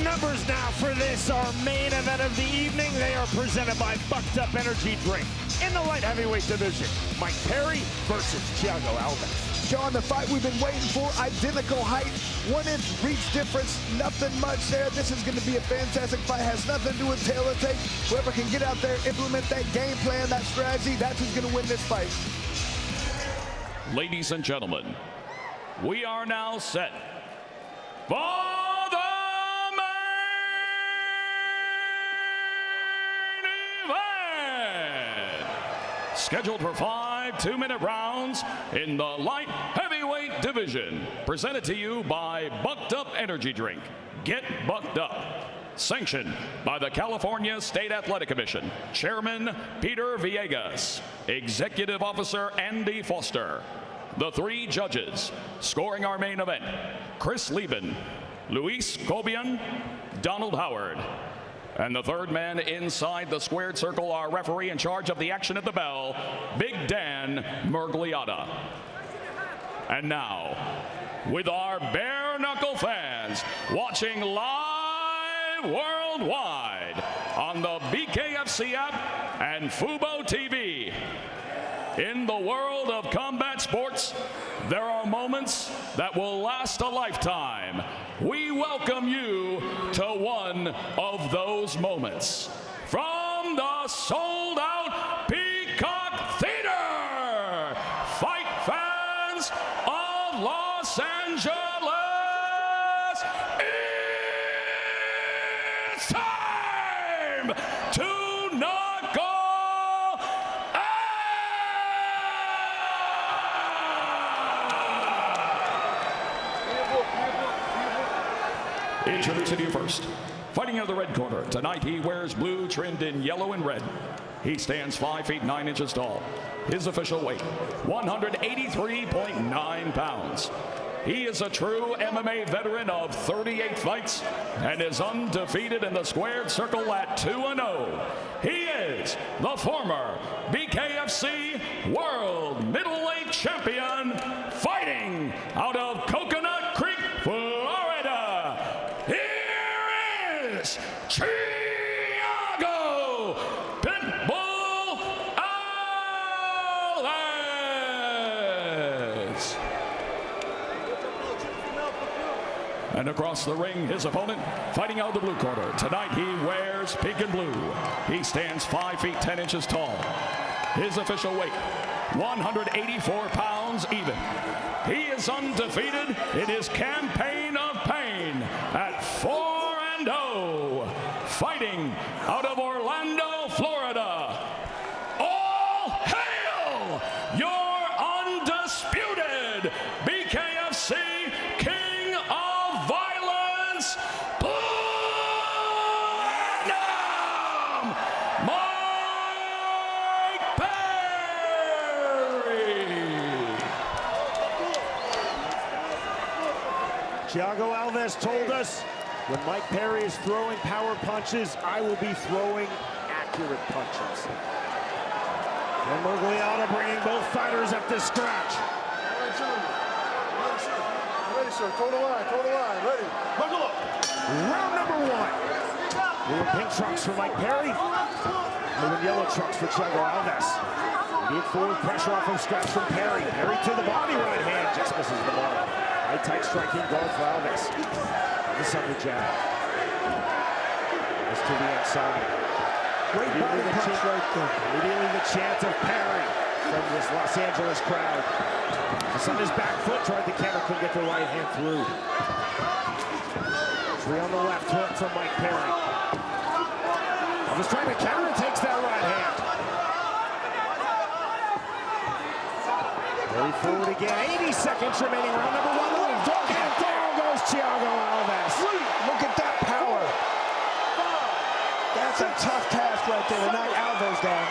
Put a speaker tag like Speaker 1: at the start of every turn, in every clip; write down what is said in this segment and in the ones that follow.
Speaker 1: numbers now for this, our main event of the evening. They are presented by Bucked Up Energy Drink. In the light heavyweight division, Mike Perry versus Thiago Alves.
Speaker 2: Sean, the fight we've been waiting for, identical height, 1 inch reach difference, nothing much there. This is going to be a fantastic fight, has nothing to do with tail or take. Whoever can get out there, implement that game plan, that strategy, that's who's going to win this fight.
Speaker 3: Ladies and gentlemen, we are now set for the main event. Scheduled for 5 2-minute rounds in the light heavyweight division. Presented to you by Bucked Up Energy Drink. Get bucked up. Sanctioned by the California State Athletic Commission. Chairman Peter Villegas. Executive Officer Andy Foster. The 3 judges scoring our main event: Chris Lieben, Luis Cobian, Donald Howard. And the 3rd man inside the squared circle, our referee in charge of the action at the bell, Big Dan Murgliata. And now, with our bare-knuckle fans watching live worldwide on the BKFC app and Fubo TV. In the world of combat sports, there are moments that will last a lifetime. We welcome you to one of those moments. From the sold-out Peacock Theater, fight fans of Los Angeles, it's time to knuckle. Introducing you first, fighting out of the red corner. Tonight he wears blue trimmed in yellow and red. He stands 5 feet 9 inches tall. His official weight, 183.9 pounds. He is a true MMA veteran of 38 fights and is undefeated in the squared circle at 2-0. He is the former BKFC World Middleweight Champion, fighting out of Coconut Creek, Florida. Here is Thiago Pitbull Alves. And across the ring, his opponent, fighting out of the blue corner. Tonight he wears pink and blue. He stands 5 feet 10 inches tall. His official weight, 184 pounds even. He is undefeated in his campaign of pain at 4-0. Fighting out of Orlando, Florida. All hail your undisputed BKFC King of Violence, Platinum Mike Perry.
Speaker 1: Thiago Alves told us, when Mike Perry is throwing power punches, I will be throwing accurate punches. And Murgliata bringing both fighters up to scratch.
Speaker 4: Ready, sir. Toe to line, ready. Buckle up.
Speaker 1: Round number 1. Blue and pink trunks for Mike Perry. Blue and yellow trunks for Thiago Alves. Immediate forward pressure off of scratch from Perry. Perry to the body, right hand, just misses the mark. High tight striking guard for Alves. This under jab. This to the outside.
Speaker 2: Great body punch right there.
Speaker 1: Immediately the chant of Perry from this Los Angeles crowd. It's on his back foot, tried the counter, couldn't get the right hand through. 3 on the left hook from Mike Perry. Alves trying to counter and takes that right hand. Perry forward again, 80 seconds remaining, round number 1. And down goes Thiago Alves.
Speaker 2: Look at that power. That's a tough task right there to knock Alves down.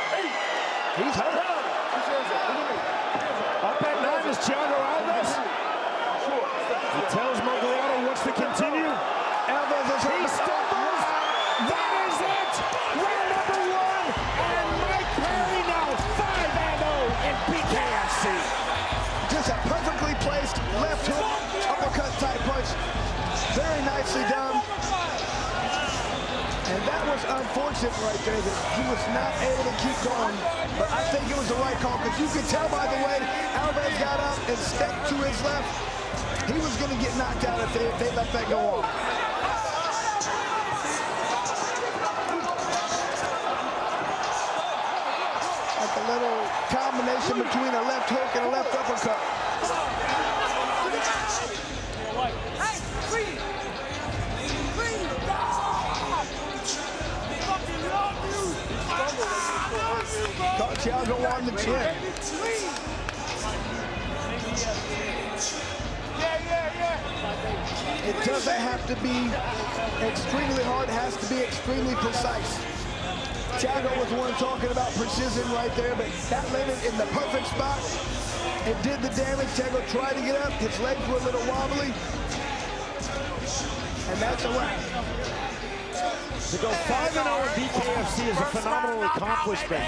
Speaker 2: He's hurt.
Speaker 1: Up at 9 is Thiago Alves. He tells Murgliata he wants to continue.
Speaker 2: Alves is hurt.
Speaker 1: He stumbles. That is it. Round number 1. And Mike Perry now 5-0 in BKFC.
Speaker 2: Just a perfectly placed left hook, uppercut type punch. Very nicely done. And that was unfortunate right there that he was not able to keep going. But I think it was the right call because you could tell by the way Alves got up and stepped to his left. He was going to get knocked out if they let that go on. Like a little combination between a left hook and a left uppercut. Caught Thiago on the chin. It doesn't have to be extremely hard, it has to be extremely precise. Thiago was the one talking about precision right there, but that landed in the perfect spot. It did the damage. Thiago tried to get up, his legs were a little wobbly. And that's a wrap.
Speaker 1: To go 5-0 in BKFC is a phenomenal accomplishment.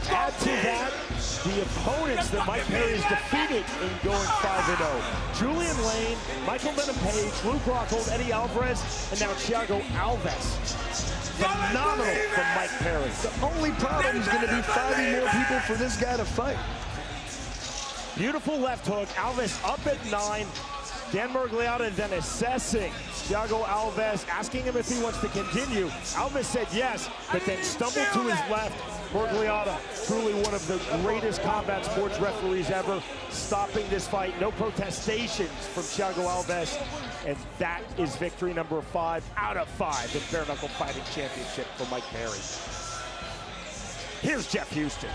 Speaker 1: Add to that the opponents that Mike Perry has defeated in going 5-0. Julian Lane, Michael Venom-Page, Luke Rockhold, Eddie Alvarez, and now Thiago Alves. Phenomenal from Mike Perry.
Speaker 2: The only problem is going to be finding more people for this guy to fight.
Speaker 1: Beautiful left hook. Alves up at 9. Dan Miragliotta then assessing Thiago Alves, asking him if he wants to continue. Alves said yes, but then stumbled to his left. Miragliotta, truly one of the greatest combat sports referees ever, stopping this fight. No protestations from Thiago Alves, and that is victory number 5 out of 5 in bare-knuckle fighting championship for Mike Perry. Here's Jeff Houston.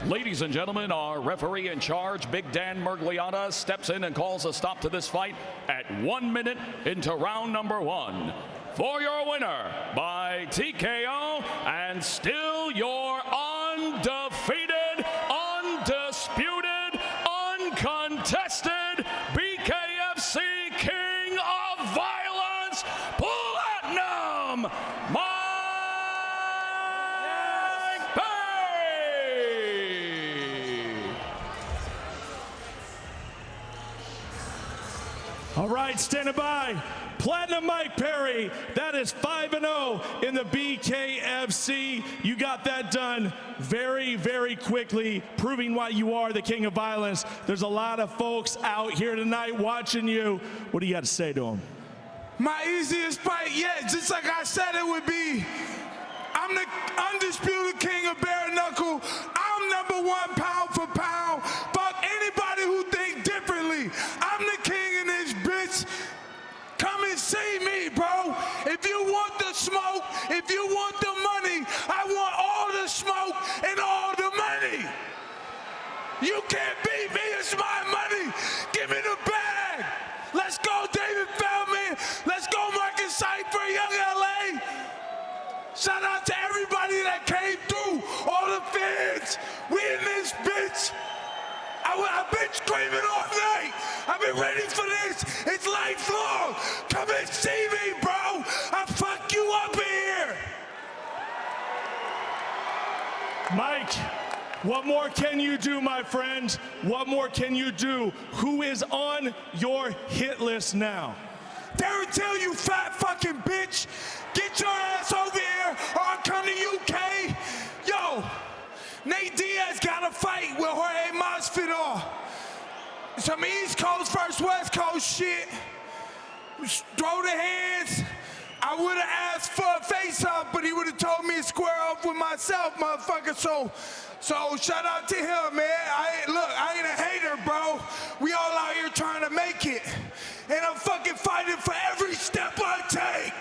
Speaker 3: Ladies and gentlemen, our referee in charge, Big Dan Miragliotta, steps in and calls a stop to this fight at 1 minute into round number 1. For your winner by TKO and still your undefeated, undisputed, uncontested BKFC King of Violence, Platinum, Mike Perry!
Speaker 5: All right, standing by. Platinum Mike Perry, that is 5-0 in the BKFC. You got that done very, very quickly, proving why you are the king of violence. There's a lot of folks out here tonight watching you. What do you got to say to them?
Speaker 6: My easiest fight yet, just like I said it would be. I'm the undisputed king of bare knuckle. I'm #1 pound for pound. Fuck anybody who think differently. I'm the king in this bitch. Come and see me, bro. If you want the smoke, if you want the money, I want all the smoke and all the money. You can't beat me, it's my money. Give me the bag. Let's go, David Feldman. Let's go, Marcus Sight for Young LA. Shout out to everybody that came through, all the fans. We in this bitch. I've been screaming all night. I've been ready for this. It's lifelong. Come and see me, bro. I'll fuck you up here.
Speaker 5: Mike, what more can you do, my friend? What more can you do? Who is on your hit list now?
Speaker 6: Darren Till, you fat fucking bitch. Get your ass over here or I'll come to UK. Yo, Nate Diaz got a fight with Jorge Misfit on. Some East Coast versus West Coast shit. Throw the hands. I would have asked for a face-off, but he would have told me to square off with myself, motherfucker. So shout out to him, man. I ain't a hater, bro. We all out here trying to make it. And I'm fucking fighting for every step I take.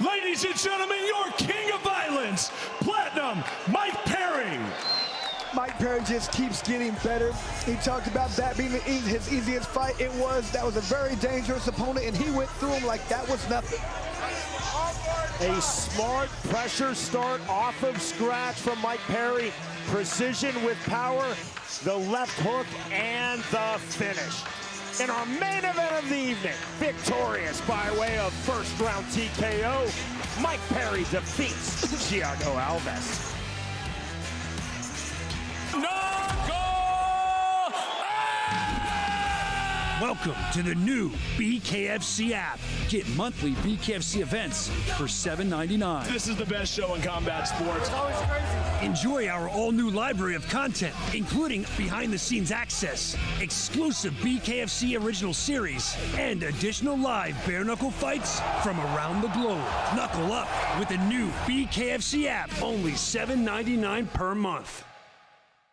Speaker 5: Ladies and gentlemen, your king of violence, Platinum Mike Perry.
Speaker 2: Mike Perry just keeps getting better. He talked about that being his easiest fight. That was a very dangerous opponent, and he went through him like that was nothing.
Speaker 1: A smart pressure start off of scratch from Mike Perry. Precision with power, the left hook, and the finish. In our main event of the evening, victorious by way of first round TKO, Mike Perry defeats Thiago Alves.
Speaker 3: Knuckle!
Speaker 7: Welcome to the new BKFC app. Get monthly BKFC events for $7.99.
Speaker 5: This is the best show in combat sports.
Speaker 7: Enjoy our all-new library of content, including behind-the-scenes access, exclusive BKFC original series, and additional live bare-knuckle fights from around the globe. Knuckle up with the new BKFC app, only $7.99 per month.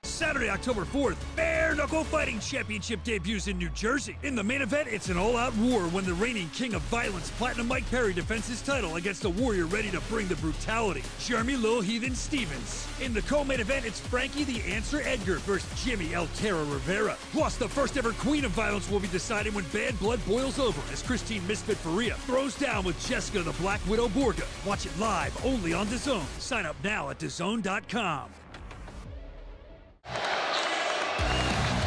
Speaker 7: Saturday, October 4th, Bare-Knuckle Fighting Championship debuts in New Jersey. In the main event, it's an all-out war when the reigning king of violence, Platinum Mike Perry, defends his title against a warrior ready to bring the brutality, Jeremy Lil Heathen Stevens. In the co-main event, it's Frankie the Answer Edgar versus Jimmy El Terra Rivera. Plus, the first ever queen of violence will be decided when bad blood boils over as Christine Misfit Ferea throws down with Jessica the Black Widow Borga. Watch it live only on DAZN. Sign up now at DAZN.com.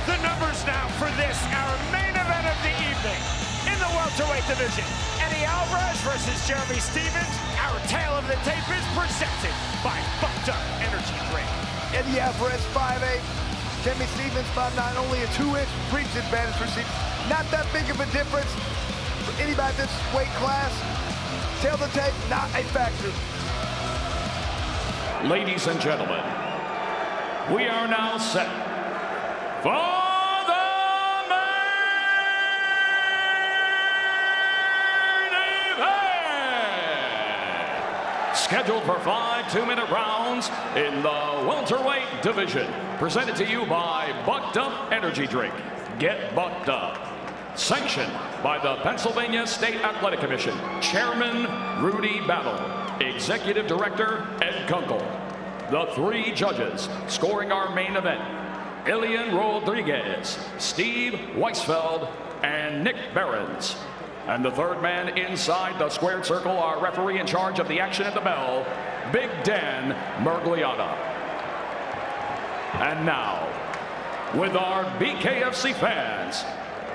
Speaker 1: The numbers now for this, our main event of the evening. In the welterweight division, Eddie Alvarez versus Jeremy Stevens. Our tale of the tape is presented by Bucked Up Energy Drink.
Speaker 2: Eddie Alvarez, 5'8". Jeremy Stevens, 5'9". Only a 2-inch reach advantage for Stevens. Not that big of a difference for anybody this weight class. Tail of the tape, not a factor.
Speaker 3: Ladies and gentlemen, we are now set for the main event. Scheduled for 5 2-minute rounds in the welterweight division. Presented to you by Bucked Up Energy Drink. Get bucked up. Sanctioned by the Pennsylvania State Athletic Commission. Chairman Rudy Battle. Executive Director Ed Kunkel. The 3 judges scoring our main event: Ilian Rodriguez, Steve Weisfeld, and Nick Behrens. And the third man inside the squared circle, our referee in charge of the action at the bell, Big Dan Mergliata. And now, with our BKFC fans,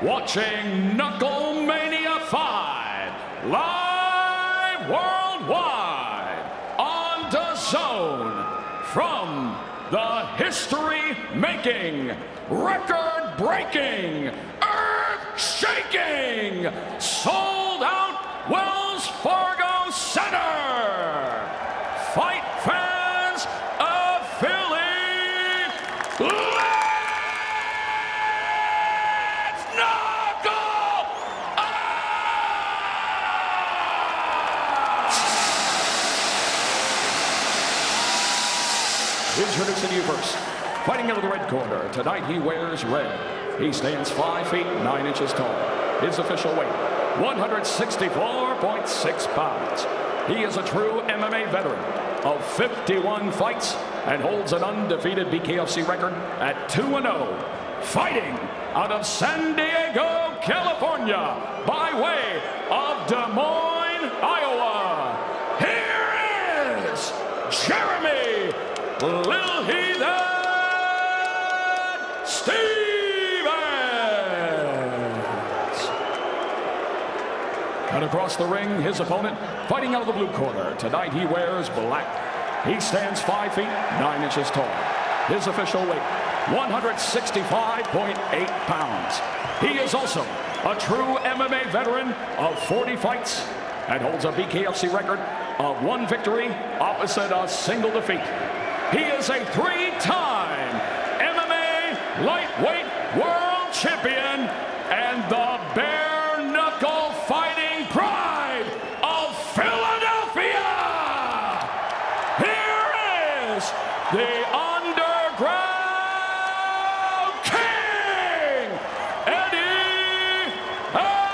Speaker 3: watching Knuckle Mania 5 live worldwide on DAZN. From the history-making, record-breaking, earth-shaking, sold-out Wells Fargo Center. Fight fans of Philly, let's knuckle up! Introducing you first, fighting out of the red corner. Tonight he wears red. He stands 5 feet 9 inches tall. His official weight, 164.6 pounds. He is a true MMA veteran of 51 fights and holds an undefeated BKFC record at 2-0. Fighting out of San Diego, California, by way of Des Moines, Iowa. Here is Jeremy Lil Heathen Stevens. And across the ring, his opponent, fighting out of the blue corner. Tonight he wears black. He stands 5 feet 9 inches tall. His official weight, 165.8 pounds. He is also a true MMA veteran of 40 fights and holds a BKFC record of 1 victory opposite a single defeat. He is a 3-time MMA lightweight world champion and the bare-knuckle fighting pride of Philadelphia. Here is the underground king, Eddie Alvarez.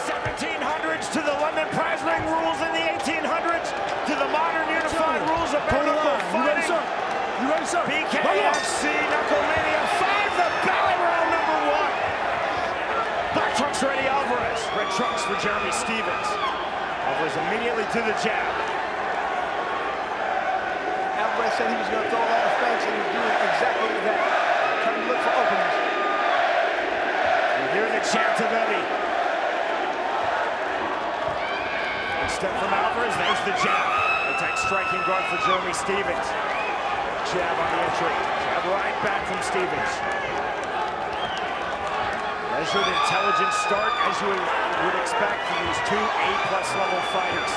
Speaker 1: 1700s to the London prize ring rules in the 1800s to the modern unified rules of bare-knuckle fighting.
Speaker 4: You ready, sir?
Speaker 1: BKFC Knucklemania 5, the battle round number 1. Black trunks for Eddie Alvarez, red trunks for Jeremy Stevens. Alvarez immediately to the jab.
Speaker 2: Alvarez said he was going to throw a lot of feints, and he's doing exactly that. Trying to look for openings.
Speaker 1: You hear the chant of Eddie. Step from Alvarez, there's the jab. Attacks striking guard for Jeremy Stevens. Jab on the entry. Jab right back from Stevens. Measured, intelligent start, as you would expect from these two A-plus level fighters.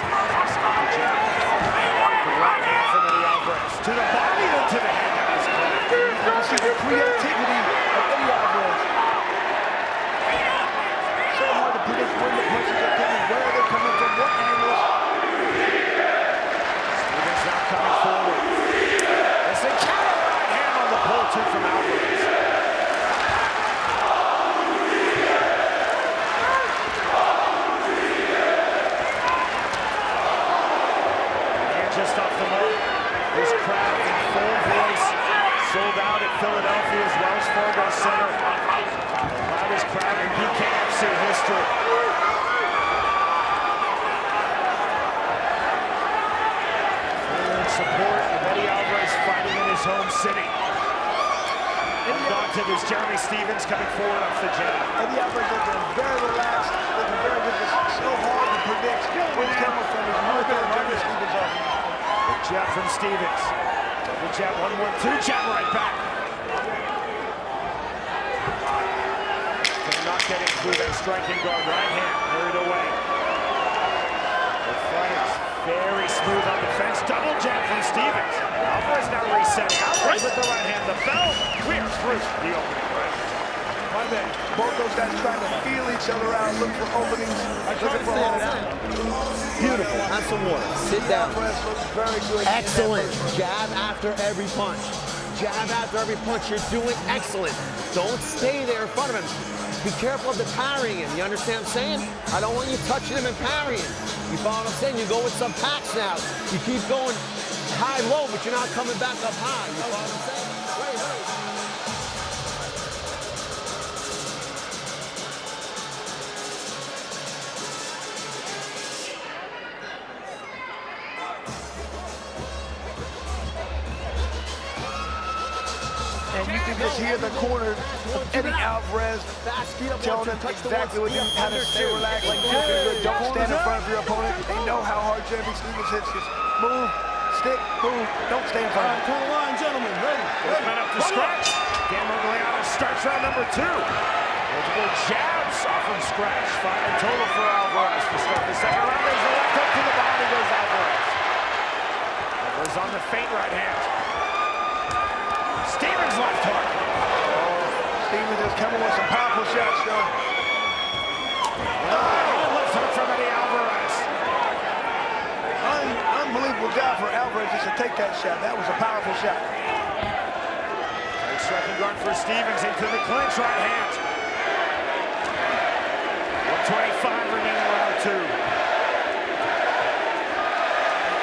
Speaker 1: The jab. The right hand from Eddie Alvarez. To the body and to the head. That was clean.
Speaker 2: You can see the creativity of Eddie Alvarez. So hard to predict when the punches are coming, where they're coming from, what angles.
Speaker 1: Stevens now coming forward. It's a counter right hand on the pull too from Alvarez. And just off the mark, this crowd in full voice, sold out at Philadelphia's Wells Fargo Center. The loudest crowd in BKFC history. Support of Eddie Alvarez fighting in his home city. Undaunted is Jeremy Stevens coming forward off the jab.
Speaker 2: Eddie Alvarez looking very relaxed, looking very good. It's so hard to predict what's coming from his mouth and Jeremy Stevens off.
Speaker 1: The jab from Stevens. Double jab, 1-1-2, jab right back. Still not getting through that striking guard. Right hand, carried away. The fight is very smooth on the fence. Double jab from Stevens. Alvarez now resetting. Alvarez with the right hand. The bell. We are through the opening round.
Speaker 2: My man, both those guys trying to feel each other out, look for openings, looking for holes.
Speaker 8: Beautiful. Have some water. Sit down.
Speaker 2: Alvarez looks very good.
Speaker 8: Excellent. Jab after every punch. Jab after every punch. You're doing excellent. Don't stay there in front of him. Be careful of the parrying him. You understand what I'm saying? I don't want you touching him and parrying. You follow what I'm saying? You go with some packs now. You keep going high-low, but you're not coming back up high. You follow what I'm saying? Wait.
Speaker 2: And you can just hear the corner of Eddie Alvarez telling him exactly what how to stay relaxed. Like, don't stand in front of your opponent. They know how hard Jeremy Stevens hits. Just move, stick, move. Don't stay in front of him.
Speaker 5: Turn the line, gentlemen. Ready.
Speaker 1: Both men up to scratch. Dan Morgliano starts round number 2. Multiple jabs off from scratch. 5 in total for Alvarez to start the second round. There's the left hook to the body goes Alvarez. Alvarez on the feint right hand. Stevens left hook.
Speaker 2: Stevens is coming with some powerful shots, though.
Speaker 1: Left hook from Eddie Alvarez.
Speaker 2: Unbelievable job for Alvarez just to take that shot. That was a powerful shot.
Speaker 1: Great striking guard for Stevens into the clinch right hand. 125 remaining round 2.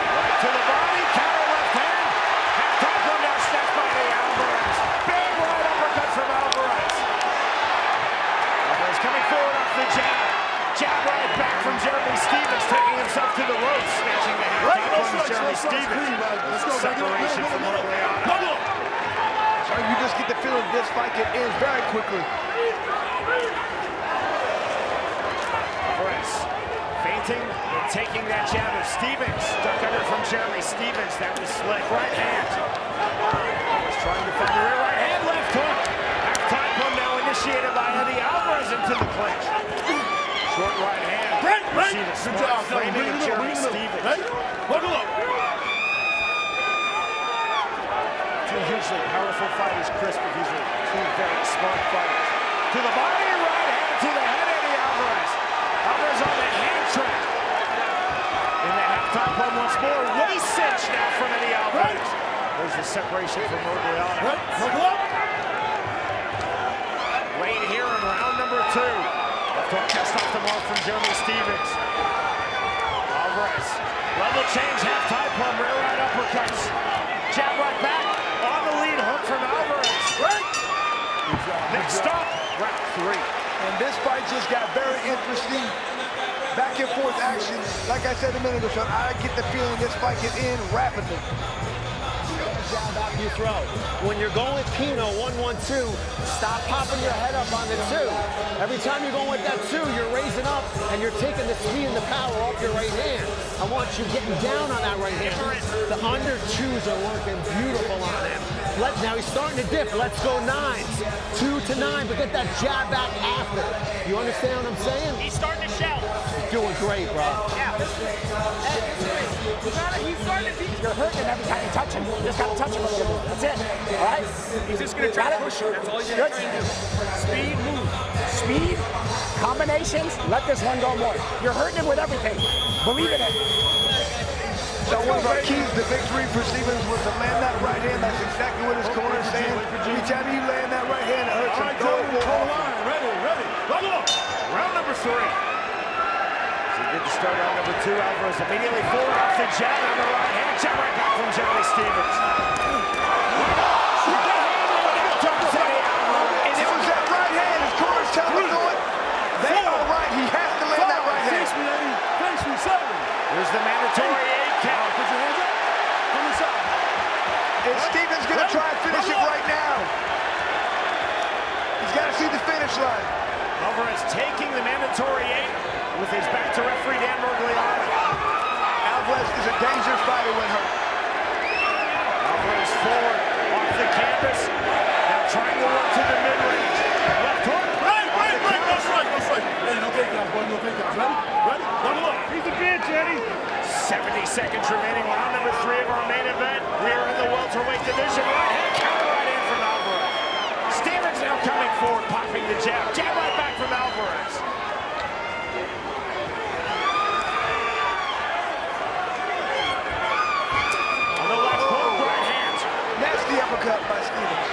Speaker 1: Right to the body, counter left hand. Half-top run down snatched by Eddie Alvarez. Big right uppercut from Alvarez. Alvarez coming forward off the jab. Jab right back from Jeremy Stevens, taking himself to the ropes, snatching the half-top run from Jeremy Stevens. Separation from Borga.
Speaker 2: So you just get the feeling this fight can end very quickly.
Speaker 1: Alvarez feinting and taking that jab of Stevens. Duck under from Jeremy Stevens. That was slick. Right hand. Alvarez trying to find the rear right hand. Left hook. Half-time run now initiated by Eddie Alvarez into the clinch. Short right hand. You see the smart framing of Jeremy Stevens. Two hugely powerful fighters, Chris, but these are two very smart fighters. To the body, right hand to the head, Eddie Alvarez. Alvarez on the hand trap. In the halftime run once more. Waist cinch now from Eddie Alvarez. There's the separation from Morgliano. Late here in round number 2. Left hook chest off the mark from Jeremy Stevens. Alvarez. Level change, half-time plum, rear right uppercuts. Jab right back. On the lead hook from Alvarez. Next stop, round 3.
Speaker 2: And this fight just got very interesting. Back and forth action. Like I said a minute ago, I get the feeling this fight can end rapidly.
Speaker 8: Jab you throw. When you're going with Pino, 1-1-2, stop popping your head up on the 2. Every time you're going with that 2, you're raising up and you're taking the speed and the power off your right hand. I want you getting down on that right hand. The under 2s are working beautiful on him. Now he's starting to dip. Let's go 9s. 2 to 9, but get that jab back after. You understand what I'm saying?
Speaker 9: He's starting to shell.
Speaker 8: He's doing great, bro.
Speaker 9: Yeah. He's starting to You're hurting him every time you touch him. You just got to touch him a little bit. That's it. All right? He's just going to try to push you. That's all you got to try and do. Speed, move. Speed, combinations. Let this one go more. You're hurting him with everything. Believe in it.
Speaker 2: So one of our keys to victory for Stevens was to land that right hand. That's exactly what his corner is saying. Every time you land that right hand, it hurts him.
Speaker 1: Ready. Round number 3. So he did the start round number 2. Alvarez immediately forward off the jab on the right hand. Jab right back from Jeremy Stevens.
Speaker 2: And it was that right hand. His corner's telling him to it. They are right. He has to land that right hand.
Speaker 4: Face me, 7.
Speaker 1: Here's the mandatory 8 count.
Speaker 4: Put your hands up. From the side.
Speaker 2: And Stevens going to try and finish it right now. He's got to see the finish line.
Speaker 1: Alvarez taking the mandatory 8 with his back to referee Dan Borgliano.
Speaker 2: Alvarez is a dangerous fighter when hurt.
Speaker 1: Alvarez forward off the canvas. Now trying to work to the mid-range. Left hook.
Speaker 4: Right. That's right. Hey, no takedowns, boy. No takedowns. Ready? Level up. He's the bench, Eddie.
Speaker 1: 70 seconds remaining. Round number 3 of our main event. We are in the welterweight division. Right hand, counter right in from Alvarez. Stevens now coming forward, popping the jab. Jab right back from Alvarez. On the left hook, right hand.
Speaker 2: Nasty uppercut by Stevens.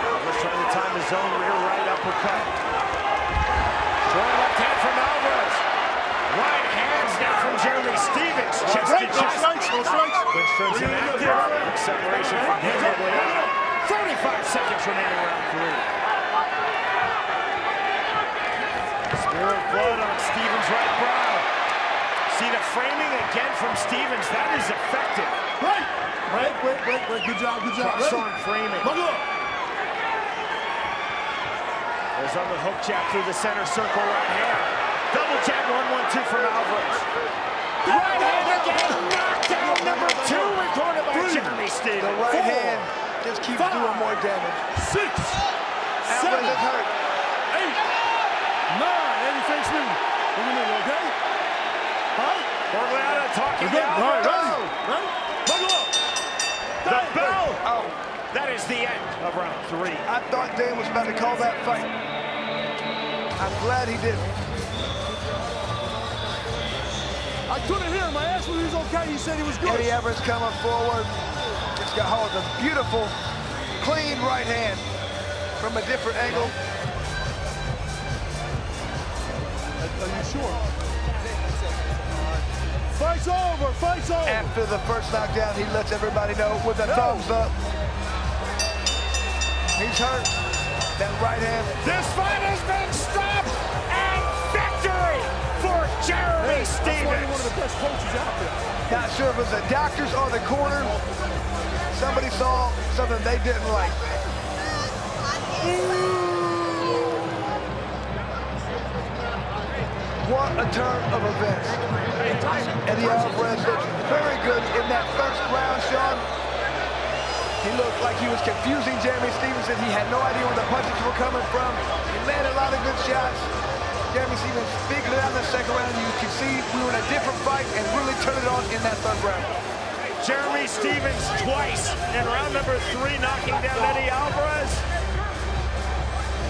Speaker 1: Alvarez trying to time his own rear right uppercut. Short left hand from Alvarez. Right hands now from Jeremy Stevens. Chest to chest.
Speaker 4: No strikes.
Speaker 1: Clinch turns him active. Separation from Dan Borgliano. 35 seconds remaining round 3. Spear of blood on Stevens' right brow. See the framing again from Stevens. That is effective.
Speaker 4: Right. Good job.
Speaker 1: Cross-arm framing.
Speaker 4: Buckle up.
Speaker 1: Goes on the hook jab through the center circle right hand. Double jab 1-1-2 from Alvarez. Right hand again. Knockdown number 2 recorded by Jeremy Stevens.
Speaker 2: The right hand just keeps doing more damage.
Speaker 4: 6, 7,
Speaker 2: Alvarez is hurt.
Speaker 4: 8, 9. Eddie, face me. In the middle, okay? Huh?
Speaker 1: Borgliano talking to
Speaker 4: All right,
Speaker 1: Alvarez.
Speaker 4: ready? Buckle up.
Speaker 1: The bell. Oh, that is the end of round 3.
Speaker 2: I thought Dan was about to call that fight. I'm glad he didn't.
Speaker 4: I couldn't hear him. I asked him if he was okay. He said he was good.
Speaker 2: Eddie Alvarez coming forward. Just got hold of a beautiful, clean right hand from a different angle.
Speaker 4: Are you sure? Fight's over.
Speaker 2: After the first knockdown, he lets everybody know with a thumbs up. He's hurt. That right hand.
Speaker 1: This fight has been stopped, and victory for Jeremy Stevens.
Speaker 4: One of the best coaches out there.
Speaker 2: Not sure if it was the doctors or the corner. Somebody saw something they didn't like. What a turn of events. Eddie Alvarez looked very good in that first round, Sean. He looked like he was confusing Jeremy Stevens, and he had no idea where the punches were coming from. He landed a lot of good shots. Jeremy Stevens figured it out in the second round. You can see we were in a different fight and really turned it on in that third round.
Speaker 1: Jeremy Stevens twice in round number 3, knocking down Eddie Alvarez.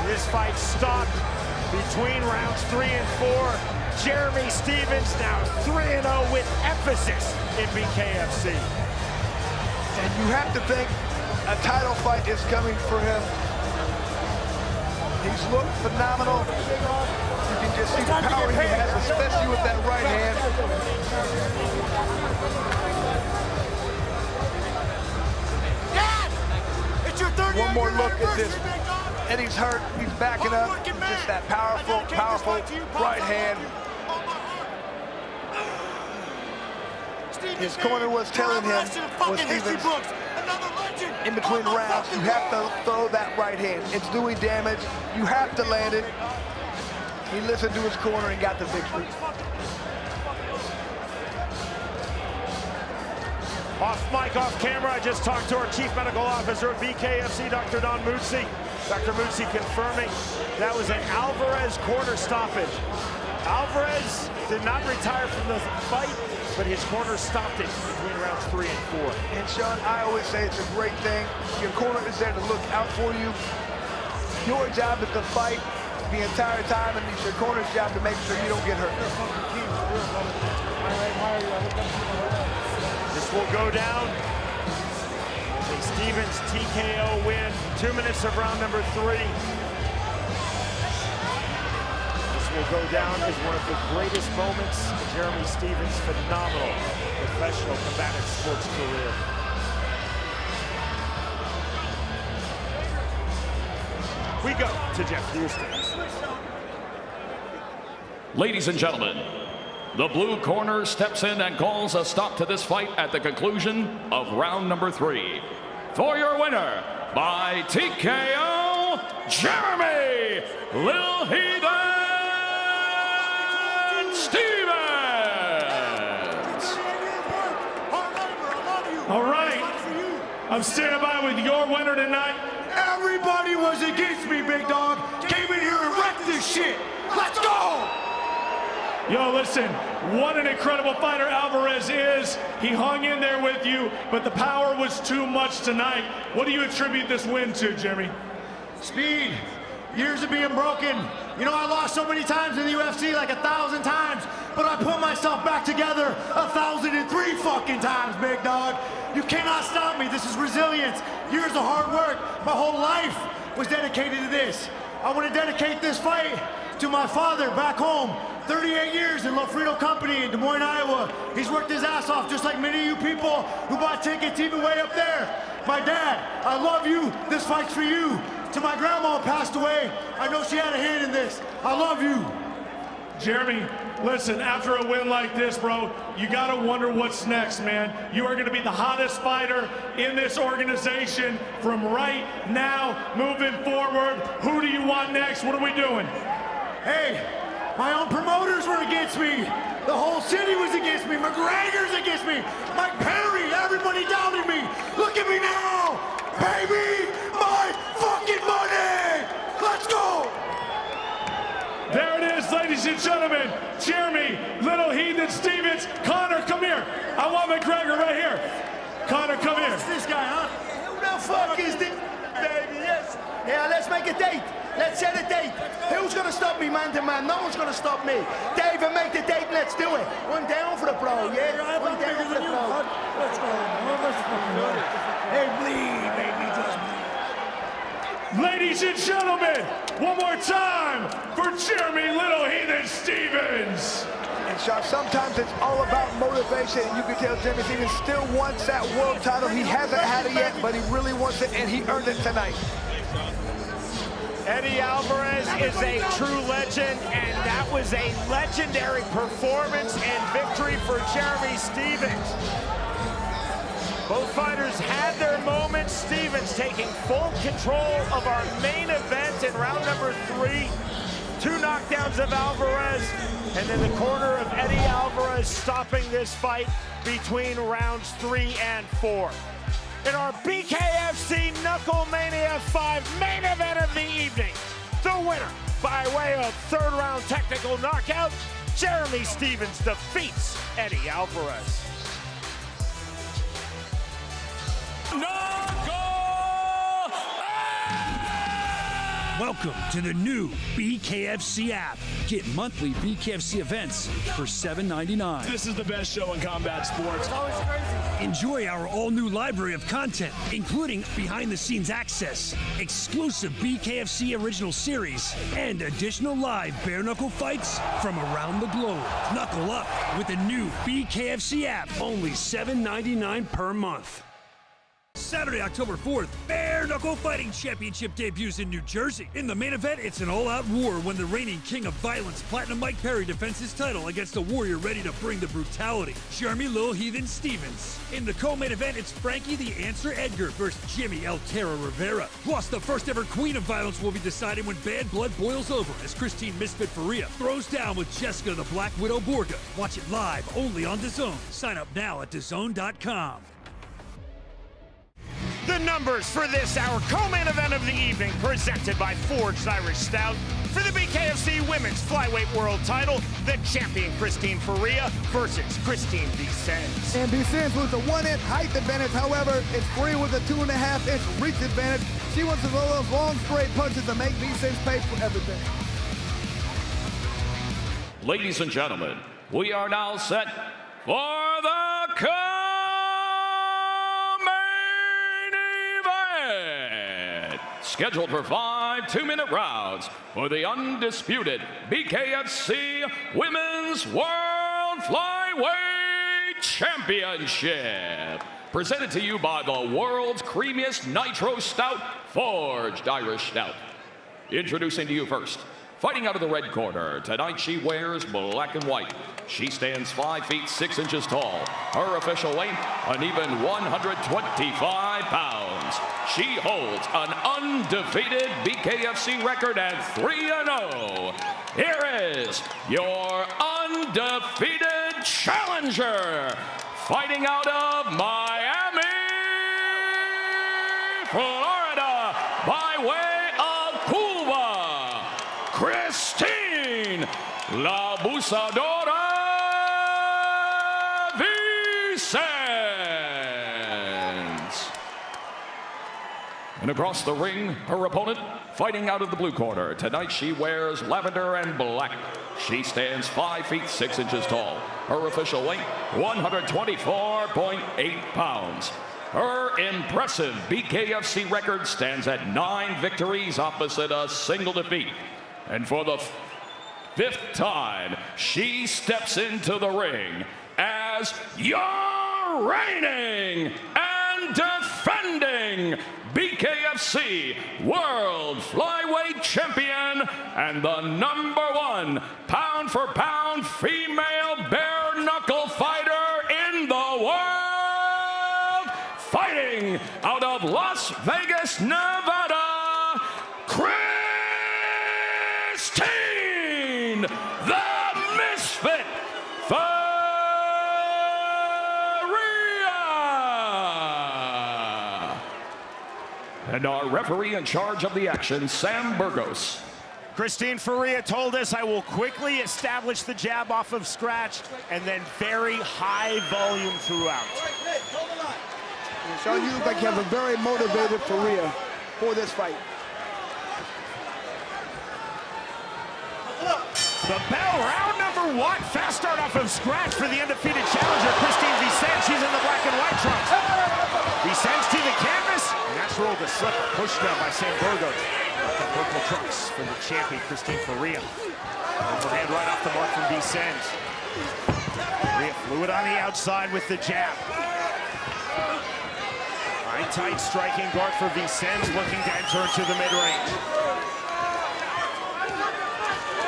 Speaker 1: And this fight stopped between rounds 3 and 4. Jeremy Stevens now 3-0 with emphasis in BKFC.
Speaker 2: And you have to think a title fight is coming for him. He's looked phenomenal. You can just see the power he has, especially with that right hand. One more look at this. Eddie's hurt. He's backing up. Just that powerful right hand. His corner was telling him, Stevens, in between rounds, you have to throw that right hand. It's doing damage. You have to land it. He listened to his corner and got the victory.
Speaker 1: Off mic, off camera, I just talked to our Chief Medical Officer at BKFC, Dr. Don Mutsi. Dr. Mutsi confirming that was an Alvarez corner stoppage. Alvarez did not retire from the fight, but his corner stopped it between rounds 3 and 4.
Speaker 2: And Sean, I always say it's a great thing. Your corner is there to look out for you. Your job is to fight the entire time, and it's your corner's job to make sure you don't get hurt.
Speaker 1: This will go down. A Stevens TKO win. 2 minutes of round number 3. This will go down as one of the greatest moments in Jeremy Stevens' phenomenal professional combatant sports career. We go to Jeff Houston.
Speaker 3: Ladies and gentlemen, the blue corner steps in and calls a stop to this fight at the conclusion of round number 3. For your winner, by TKO, Jeremy Lil Heathen Stevens.
Speaker 5: All right, I'm standing by with your winner tonight.
Speaker 4: Everybody was against me, big dog. Came in here and wrecked this shit. Let's go!
Speaker 5: Yo, listen, what an incredible fighter Alvarez is. He hung in there with you, but the power was too much tonight. What do you attribute this win to, Jeremy?
Speaker 4: Speed. Years of being broken. You know, I lost so many times in the UFC, like 1,000 times, but I put myself back together 1,003 fucking times, big dog. You cannot stop me. This is resilience. Years of hard work. My whole life was dedicated to this. I want to dedicate this fight to my father back home. 38 years in Lofredo Company in Des Moines, Iowa. He's worked his ass off just like many of you people who bought tickets even way up there. My dad, I love you. This fight's for you. To my grandma who passed away, I know she had a hand in this. I love you.
Speaker 5: Jeremy, listen, after a win like this, bro, you gotta wonder what's next, man. You are gonna be the hottest fighter in this organization from right now, moving forward. Who do you want next? What are we doing?
Speaker 4: Hey, my own promoters were against me. The whole city was against me. McGregor's against me. Mike Perry, everybody doubted me. Look at me now. Pay me my fucking money. Let's go.
Speaker 5: There it is, ladies and gentlemen. Jeremy, Lil Heathen Stevens. Connor, come here. I want McGregor right here. Connor, come here.
Speaker 4: Who's this guy, huh?
Speaker 9: Who the fuck is this, baby? Yes. Yeah, let's make a date. Let's set a date. Who's gonna stop me man to man? No one's gonna stop me. David, make the date. Let's do it. One down for the pro, yeah? One down for the pro. Let's go. Hey, bleed, baby, just bleed.
Speaker 5: Ladies and gentlemen, one more time for Jeremy Lil Heathen Stevens.
Speaker 2: And Sean, sometimes it's all about motivation, and you can tell Jeremy Stevens still wants that world title. He hasn't had it yet, but he really wants it, and he earned it tonight.
Speaker 1: Eddie Alvarez is a true legend, and that was a legendary performance and victory for Jeremy Stevens. Both fighters had their moments. Stevens taking full control of our main event in round number 3. 2 knockdowns of Alvarez, and then the corner of Eddie Alvarez stopping this fight between rounds 3 and 4. In our BKFC Knuckle Mania 5 main event of the evening, the winner by way of 3rd round technical knockout, Jeremy Stevens defeats Eddie Alvarez.
Speaker 7: Welcome to the new BKFC app. Get monthly BKFC events for $7.99.
Speaker 5: This is the best show in combat sports.
Speaker 7: Enjoy our all-new library of content, including behind-the-scenes access, exclusive BKFC original series, and additional live bare-knuckle fights from around the globe. Knuckle up with the new BKFC app, only $7.99 per month. Saturday, October 4th, Bare-Knuckle Fighting Championship debuts in New Jersey. In the main event, it's an all-out war when the reigning king of violence, Platinum Mike Perry, defends his title against a warrior ready to bring the brutality, Jeremy Lil Heathen Stevens. In the co-main event, it's Frankie the Answer Edgar versus Jimmy El Terra Rivera. Plus, the first ever Queen of Violence will be decided when bad blood boils over as Christine Misfit Ferea throws down with Jessica the Black Widow Borga. Watch it live only on DAZN. Sign up now at DAZN.com.
Speaker 1: The numbers for this, our co-main event of the evening, presented by Forged Irish Stout. For the BKFC Women's Flyweight World title, the champion Christine Ferea versus Christine Vicens.
Speaker 2: And Vicens with a 1-inch height advantage. However, it's Ferea with a 2.5-inch reach advantage. She wants to throw those long, straight punches to make Vicens pay for everything.
Speaker 3: Ladies and gentlemen, we are now set for the co-main event. Scheduled for 5 2-minute rounds for the undisputed BKFC Women's World Flyweight Championship. Presented to you by the world's creamiest nitro stout, Forged Irish Stout. Introducing to you first, fighting out of the red corner, tonight she wears black and white. She stands 5 feet 6 inches tall. Her official weight, an even 125 pounds. She holds an undefeated BKFC record at 3-0. Here is your undefeated challenger, fighting out of Miami, Florida, by way of Cuba, Christine La Busadora Vicens. And across the ring, her opponent, fighting out of the blue corner. Tonight she wears lavender and black. She stands 5 feet 6 inches tall. Her official weight, 124.8 pounds. Her impressive BKFC record stands at 9 victories opposite a single defeat. And for the 5th time, she steps into the ring as your reigning and defending BKFC World Flyweight Champion and the #1 pound-for-pound female bare-knuckle fighter in the world, fighting out of Las Vegas, Nevada, Christine the Misfit Ferea. And our referee in charge of the action, Sam Burgos.
Speaker 1: Christine Ferea told us, I will quickly establish the jab off of scratch and then very high volume throughout.
Speaker 2: Sean, you look like you have a very motivated Ferea for this fight.
Speaker 1: The bell, round #1. Fast start off of scratch for the undefeated challenger, Christine Vicens. She's in the black and white trunks. Vicens to the canvas. Natural to slip, pushed down by Sam Burgos. The purple trunks for the champion, Christine Ferea. Overhand right off the mark from Vicens. Ferea fluid on the outside with the jab. High, tight striking guard for Vicens, looking to enter into the mid-range.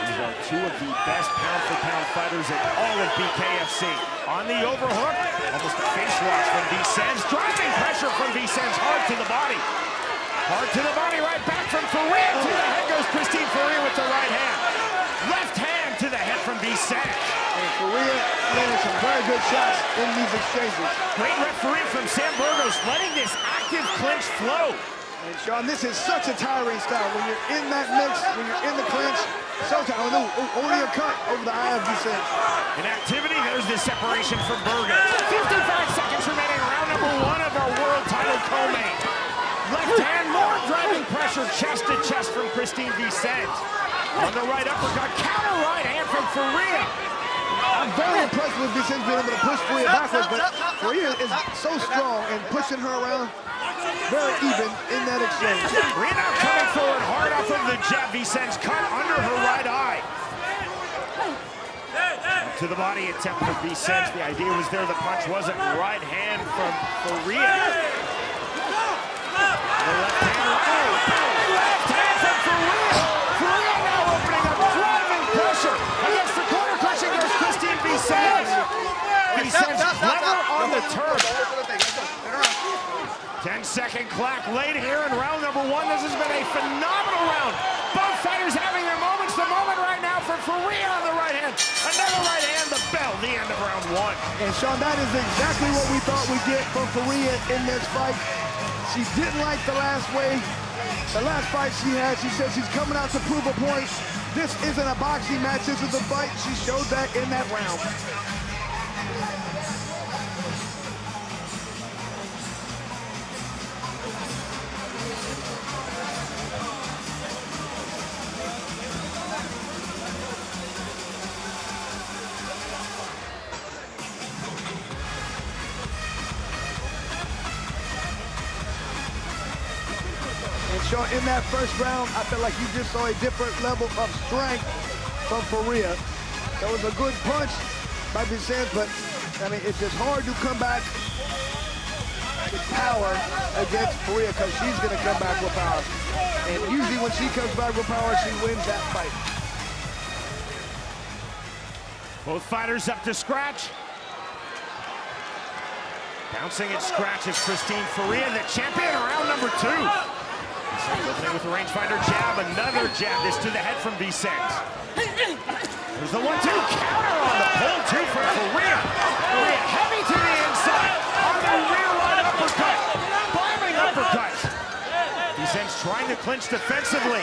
Speaker 1: These are two of the best pound-for-pound fighters in all of BKFC. On the overhook, almost a face wash from Vicens. Driving pressure from Vicens, hard to the body. Hard to the body, right back from Ferea. To the head goes Christine Ferea with the right hand. Left hand to the head from Vicens.
Speaker 2: And Ferea landed some very good shots in these exchanges.
Speaker 1: Great referee from Sam Burgos, letting this active clinch flow.
Speaker 2: And Sean, this is such a tiring style. When you're in that mix, when you're in the clinch, so tiring. Only a cut over the eye of Vicens.
Speaker 1: In activity, there's this separation from Borga. 55 seconds remaining, round #1 of our world title co-main. Left hand, more driving pressure, chest to chest from Christine Vicens. On the right uppercut, counter right hand from Ferea.
Speaker 2: I'm very impressed with Vicens being able to push Ferea backwards, but Ferea is so strong and pushing her around very even in that exchange.
Speaker 1: Ferea now coming forward hard off of the jab. Vicens cut under her right eye. To the body attempt for Vicens. The idea was there, the punch wasn't. Right hand from Ferea. left hand from Ferea. Ferea now opening up, driving pressure against the corner. Crushing goes Christine Vicente. Vicente clever on the turn. 10-second clock late here in round number one. This has been a phenomenal round. Both fighters having their moments. The moment right now for Ferea on the right hand. Another right hand, the bell, the end of round one.
Speaker 2: And Sean, that is exactly what we thought we'd get from Ferea in this fight. She didn't like the last fight she had. She said she's coming out to prove a point. This isn't a boxing match, this is a fight. She showed that in that round. Sean, in that first round, I felt like you just saw a different level of strength from Ferea. That was a good punch by Vicente, but I mean, it's just hard to come back with power against Ferea because she's going to come back with power. And usually when she comes back with power, she wins that fight.
Speaker 1: Both fighters up to scratch. Bouncing at scratch is Christine Ferea, the champion, round number two. Opening with the rangefinder jab, another jab, this to the head from Vicente. There's the 1-2 counter on the pull, two from Ferea. Ferea heavy to the inside, on the rear line uppercut, bombing uppercut. Vicente's trying to clinch defensively.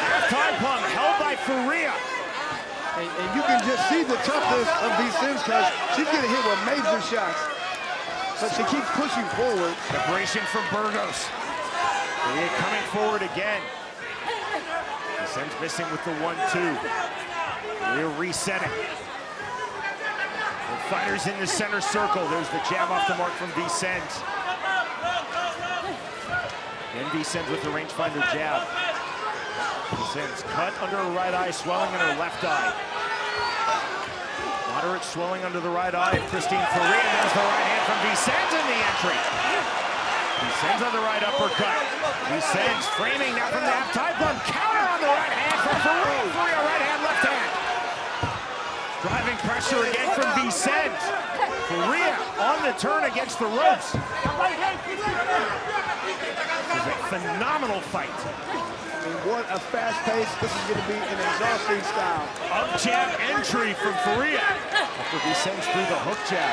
Speaker 1: Half-time plum held by Ferea.
Speaker 2: And you can just see the toughness of Vicente because she's getting hit with major shots. But she keeps pushing forward.
Speaker 1: Separation from Burgos. Ferea coming forward again. Vicente's missing with the 1-2. Ferea resetting. The fighters in the center circle. There's the jab off the mark from Vicente. Then Vicente with the rangefinder jab. Vicente's cut under her right eye, swelling in her left eye. Moderate swelling under the right eye of Christine Ferea. There's the right hand from Vicente in the entry. Vicente's on the right uppercut. Vicente's framing now from the half-tie plum. Counter on the right hand from Ferea. Ferea right hand, left hand. Driving pressure again from Vicente. Ferea on the turn against the ropes. This is a phenomenal fight.
Speaker 2: I mean, what a fast pace. This is going to be an exhausting style.
Speaker 1: Up jab entry from Ferea. After Vicente's through the hook jab.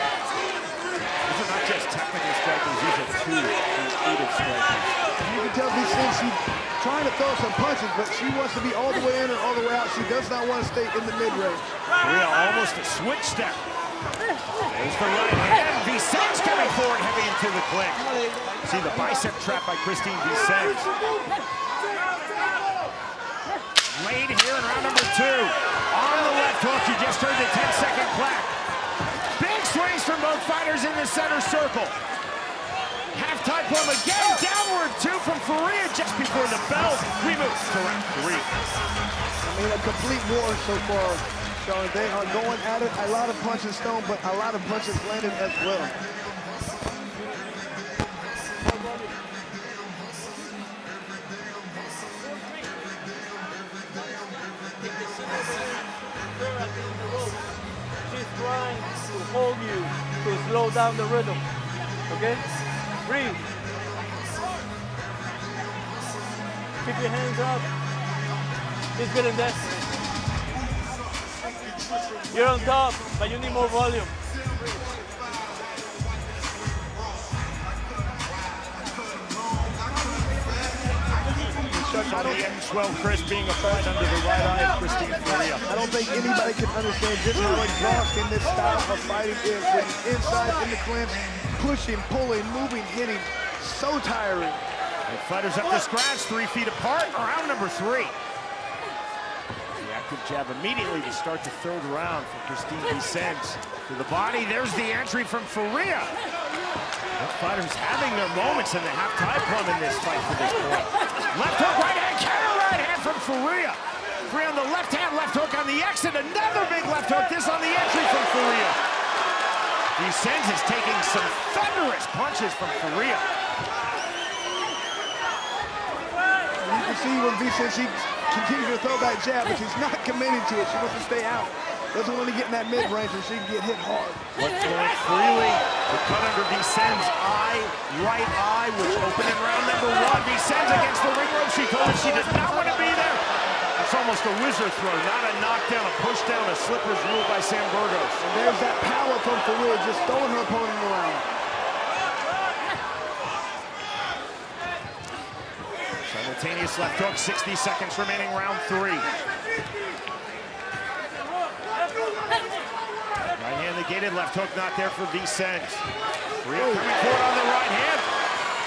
Speaker 1: These are not just technical strikers, these are two intuitive strikers.
Speaker 2: You can tell Vicente she's trying to throw some punches, but she wants to be all the way in and all the way out. She does not want to stay in the mid-range.
Speaker 1: Ferea almost a switch step. There's the right hand. Vicente's coming forward heavy into the clinch. See the bicep trap by Christine Vicente. Late here in round number two. On the left hook, you just heard the 10-second clap. Big swings from both fighters in the center circle. Half-time plum again, downward two from Ferea just before the bell. We move to round three.
Speaker 2: I mean, a complete war so far, Sean. They are going at it. A lot of punches thrown, but a lot of punches landed as well.
Speaker 10: She's trying to hold you to slow down the rhythm. Okay? Breathe. Keep your hands up. She's getting there. You're on top, but you need more volume.
Speaker 1: On the end swell, Chris being applied under the right eye of Christine Ferea.
Speaker 2: I don't think anybody can understand just how exhausting this style of fighting is. When you're inside in the clinch, pushing, pulling, moving, hitting, so tiring.
Speaker 1: And fighters up to scratch, 3 feet apart, round number three. The active jab immediately to start the third round for Christine Vicente. To the body, there's the entry from Ferea. Both fighters having their moments in the half-tie plum in this fight for this point. Left hook, right hand, counter right hand from Ferea. Ferea on the left hand, left hook on the exit. Another big left hook, this on the entry from Ferea. Vicente is taking some thunderous punches from Ferea.
Speaker 2: can see when Vicente, she continues to throw that jab, but she's not committing to it. She wants to stay out. Doesn't want to get in that mid-range where she can get hit hard.
Speaker 1: Left going freely. The cut under Vicente's eye, right eye, which opened in round number 1. Vicente against the ring rope. She told us she did not want to be there. It's almost a wizard throw, not a knockdown, a push down, a slipper's rule by Sam Burgos.
Speaker 2: And there's that power from Ferea, just throwing her opponent around.
Speaker 1: Simultaneous left hook, 60 seconds remaining, round 3. Right hand negated, left hook not there for Vicente. Ferea coming forward on the right hand.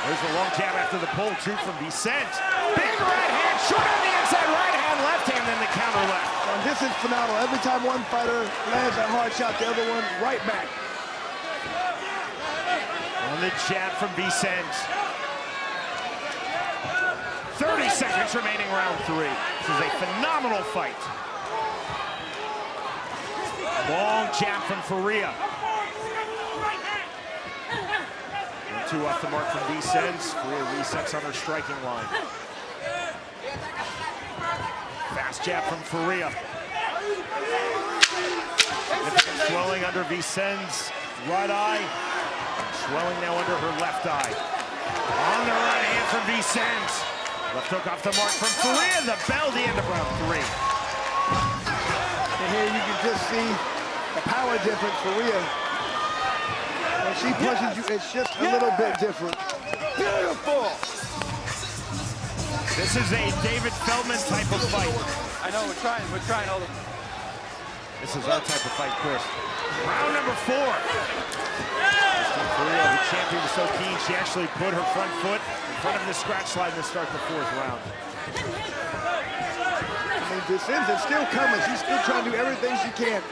Speaker 1: There's the long jab after the pull, too, from Vicente. Big right hand, short on the inside, right hand, left hand, then the counter left.
Speaker 2: And this is phenomenal. Every time one fighter lands a hard shot, the other one right back.
Speaker 1: On the jab from Vicente. 30 seconds remaining, round 3. This is a phenomenal fight. Long jab from Ferea. 2 off the mark from Vicente. Ferea resets on her striking line. Fast jab from Ferea. Swelling under Vicente's right eye. Swelling now under her left eye. On the right hand from Vicente. Left hook off the mark from Ferea. The bell, the end of round 3.
Speaker 2: And here you can just see the power difference, Ferea. When she punches you, it's just a little bit different. Beautiful!
Speaker 1: This is a David Feldman type of fight.
Speaker 10: I know, we're trying all the...
Speaker 1: This is our type of fight, Chris. Round number 4. Christine Ferea, the champion, was so keen, she actually put her front foot in front of the scratch slide to start the 4th round.
Speaker 2: I mean, Vicente is still coming. She's still trying to do everything she can.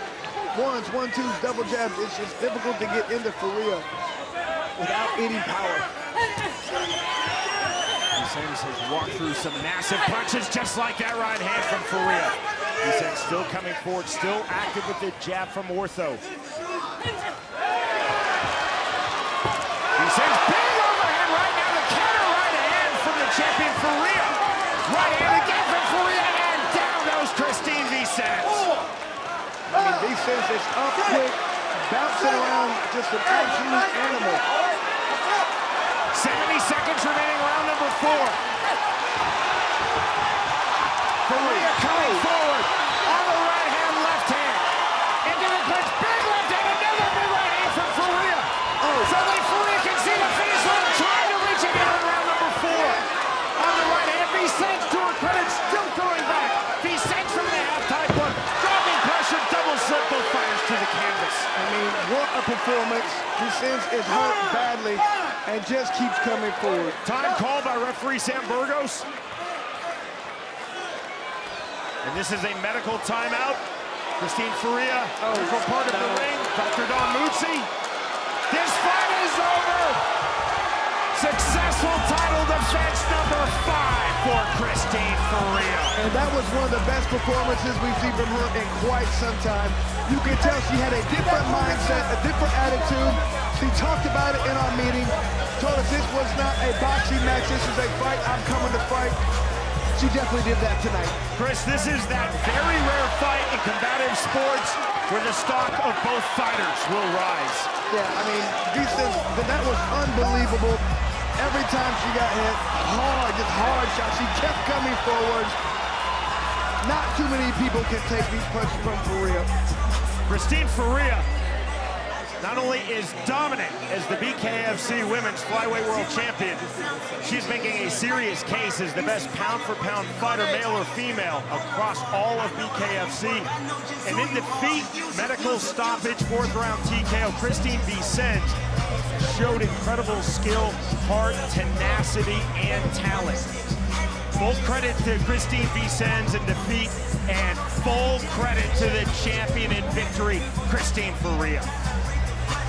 Speaker 2: Ones, 1-2s, double jabs. It's just difficult to get into Ferea without any power.
Speaker 1: Vicente has walked through some massive punches just like that right hand from Ferea. Vicente still coming forward, still active with the jab from Ortho. Vicente's big overhand right now, the counter right hand from the champion Ferea. Right hand again from Ferea, and down goes Christine Vicente.
Speaker 2: I mean, Vicente is up quick, bouncing around, just an absolute animal.
Speaker 1: 70 seconds remaining, round number 4. Ferea coming forward on the right hand, left hand. Into the clinch, big left hand, another big right hand from Ferea. Suddenly Ferea can see the finish line, trying to reach it down in round number 4. On the right hand, Vicente, to her credit, still throwing back. Vicente from the half-time block, dropping pressure, double slip, both fighters to the canvas.
Speaker 2: I mean, what a performance. Vicente is hurt badly and just keeps coming forward.
Speaker 1: Time called by referee Sam Burgos. And this is a medical timeout. Christine Ferea, for part of the ring. Dr. Don Muzzi. This fight is over. Successful title defense number 5 for Christine Ferea.
Speaker 2: And that was one of the best performances we've seen from her in quite some time. You can tell she had a different mindset, a different attitude. She talked about it in our meeting, told us this was not a boxing match, this is a fight, I'm coming to fight. She definitely did that tonight.
Speaker 1: Chris, this is that very rare fight in combative sports where the stock of both fighters will rise.
Speaker 2: Yeah, I mean, Vicente, that was unbelievable. Every time she got hit, just hard shots. She kept coming forward. Not too many people can take these punches from Ferea.
Speaker 1: Christine Ferea not only is dominant as the BKFC Women's Flyweight World Champion, she's making a serious case as the best pound-for-pound fighter, male or female, across all of BKFC. And in defeat, medical stoppage, 4th round TKO, Christine Vicente showed incredible skill, heart, tenacity, and talent. Full credit to Christine Vicente in defeat, and full credit to the champion in victory, Christine Ferea.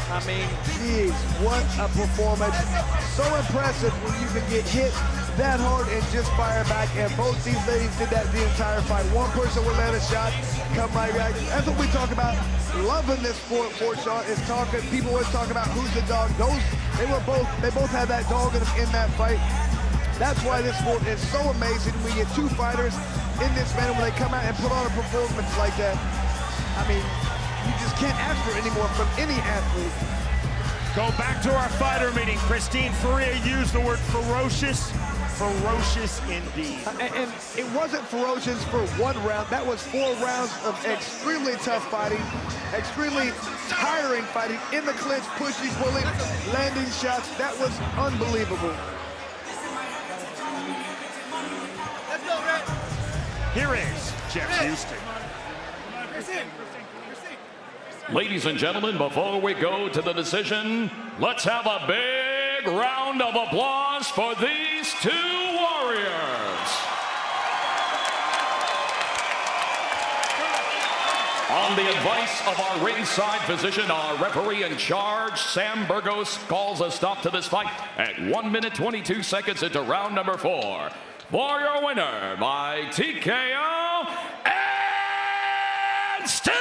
Speaker 2: I mean, geez, what a performance. So impressive when you can get hit that hard and just fire back. And both these ladies did that the entire fight. One person would land a shot, come right back. That's what we talk about. Loving this sport, Sean, is talking. People always talk about who's the dog. They both had that dog in that fight. That's why this sport is so amazing. We get two fighters in this manner when they come out and put on a performance like that. I mean, you just can't ask for any more from any athlete.
Speaker 1: Go back to our fighter meeting. Christine Ferea used the word ferocious. Ferocious indeed.
Speaker 2: And it wasn't ferocious for one round. That was 4 rounds of extremely tough fighting, extremely tiring fighting, in the clinch, pushing, pulling, landing shots. That was unbelievable.
Speaker 1: Here is Jeff Houston.
Speaker 3: Ladies and gentlemen, before we go to the decision, let's have a big round of applause for these two warriors. On the advice of our ringside physician, our referee in charge, Sam Burgos, calls a stop to this fight at 1 minute 22 seconds into round number 4. For your winner by TKO, and still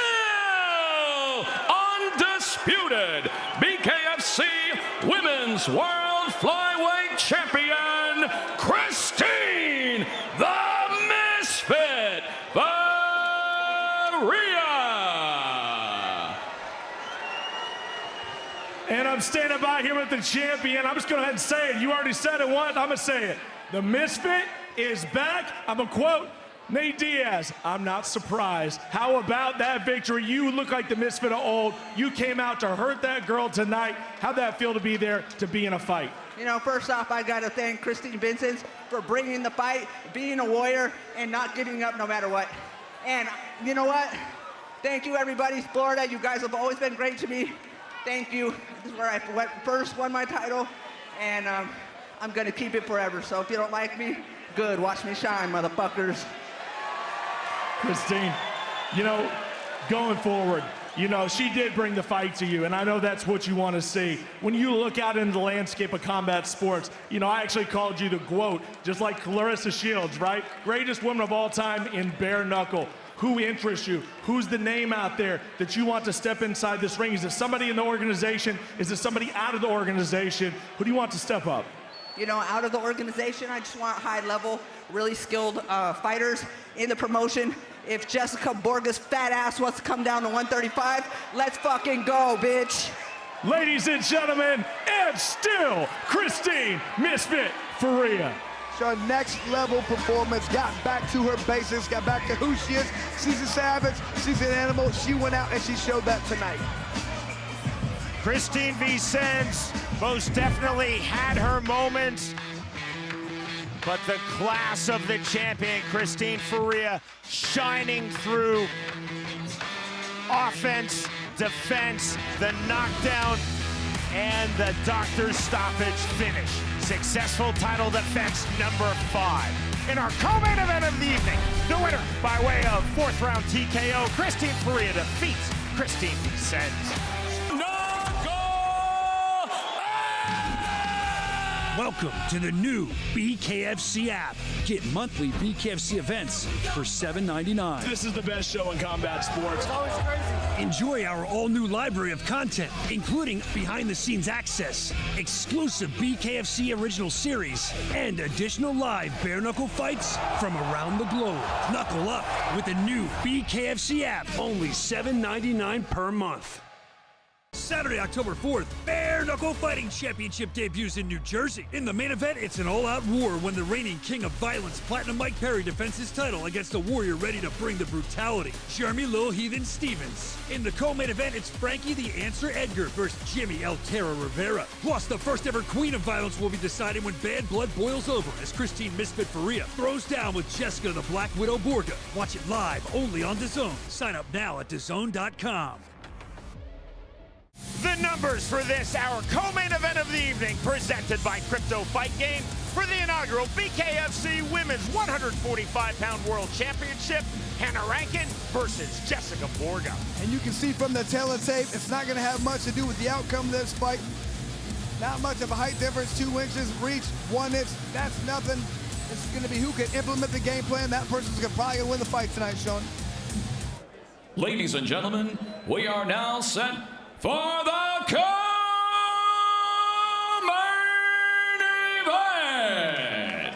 Speaker 3: undisputed BKFC Women's World Flyweight Champion, Christine the Misfit Ferea.
Speaker 5: And I'm standing by here with the champion. I'm just going to go ahead and say it. You already said it once. I'm going to say it. The Misfit is back. I'm going to quote Nate Diaz. I'm not surprised. How about that victory? You look like the Misfit of old. You came out to hurt that girl tonight. How'd that feel to be there, to be in a fight?
Speaker 11: You know, first off, I got to thank Christine Vincent for bringing the fight, being a warrior, and not giving up no matter what. And you know what? Thank you, everybody. Florida, you guys have always been great to me. Thank you. This is where I first won my title, and I'm going to keep it forever. So if you don't like me, good. Watch me shine, motherfuckers.
Speaker 5: Christine, you know, going forward, you know, she did bring the fight to you, and I know that's what you want to see. When you look out into the landscape of combat sports, you know, I actually called you the GOAT, just like Clarissa Shields, right? Greatest woman of all time in bare knuckle. Who interests you? Who's the name out there that you want to step inside this ring? Is it somebody in the organization? Is it somebody out of the organization? Who do you want to step up?
Speaker 11: You know, out of the organization, I just want high-level, really skilled fighters in the promotion. If Jessica Borga's fat ass wants to come down to 135, let's fucking go, bitch.
Speaker 5: Ladies and gentlemen, and still Christine Misfit Ferea.
Speaker 2: So next level performance, got back to her basics, got back to who she is. She's a savage, she's an animal. She went out and she showed that tonight.
Speaker 1: Christine Vicens most definitely had her moments, but the class of the champion, Christine Ferea, shining through offense, defense, the knockdown, and the doctor's stoppage finish. Successful title defense number 5. In our co-main event of the evening, the winner by way of 4th round TKO, Christine Ferea defeats Christine Vicens.
Speaker 7: Welcome to the new BKFC app. Get monthly BKFC events for $7.99.
Speaker 5: This is the best show in combat sports.
Speaker 7: Enjoy our all-new library of content, including behind-the-scenes access, exclusive BKFC original series, and additional live bare-knuckle fights from around the globe. Knuckle up with the new BKFC app, only $7.99 per month. Saturday, October 4th, Bare-Knuckle Fighting Championship debuts in New Jersey. In the main event, it's an all-out war when the reigning king of violence, Platinum Mike Perry, defends his title against a warrior ready to bring the brutality, Jeremy Lil Heathen Stevens. In the co-main event, it's Frankie the Answer Edgar versus Jimmy El Terra Rivera. Plus, the first ever Queen of Violence will be decided when bad blood boils over as Christine Misfit Ferea throws down with Jessica the Black Widow Borga. Watch it live only on DAZN. Sign up now at DAZN.com.
Speaker 1: The numbers for this, our co-main event of the evening, presented by Crypto Fight Game for the inaugural BKFC Women's 145-pound World Championship, Hannah Rankin versus Jessica Borga.
Speaker 2: And you can see from the tape, it's not going to have much to do with the outcome of this fight. Not much of a height difference, 2 inches, reach, 1 inch, that's nothing. It's going to be who can implement the game plan. That person's probably going to win the fight tonight, Sean.
Speaker 3: Ladies and gentlemen, we are now set for the co-main event.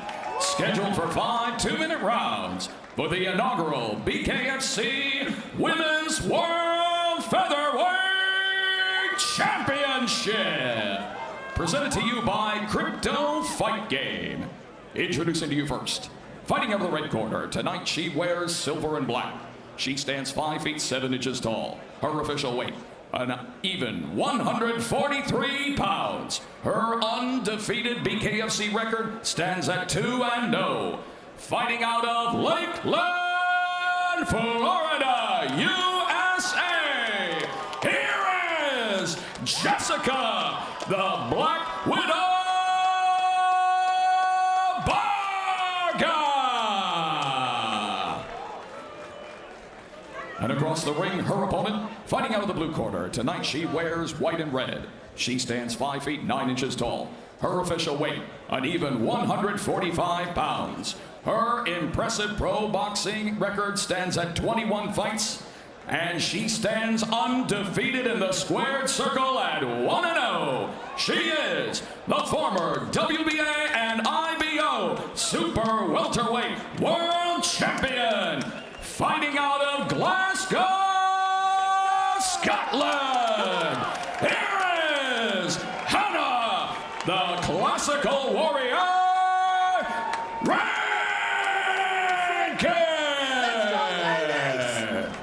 Speaker 3: scheduled for 5 2-minute rounds for the inaugural BKFC Women's World Featherweight Championship. Presented to you by Crypto Fight Game. Introducing to you first, fighting out of the red corner, tonight she wears silver and black. She stands 5 feet 7 inches tall. Her official weight, an even 143 pounds. Her undefeated BKFC record stands at 2-0. Fighting out of Lakeland, Florida, USA. Here is Jessica, the Black Widow Borga. And across the ring, her opponent, fighting out of the blue corner. Tonight she wears white and red. She stands 5 feet 9 inches tall. Her official weight, an even 145 pounds. Her impressive pro boxing record stands at 21 fights. And she stands undefeated in the squared circle at 1-0. She is the former WBA and IBO Super Welterweight World Champion. Fighting out of Glasgow, Scotland, here is Hannah, the classical warrior, Rankin.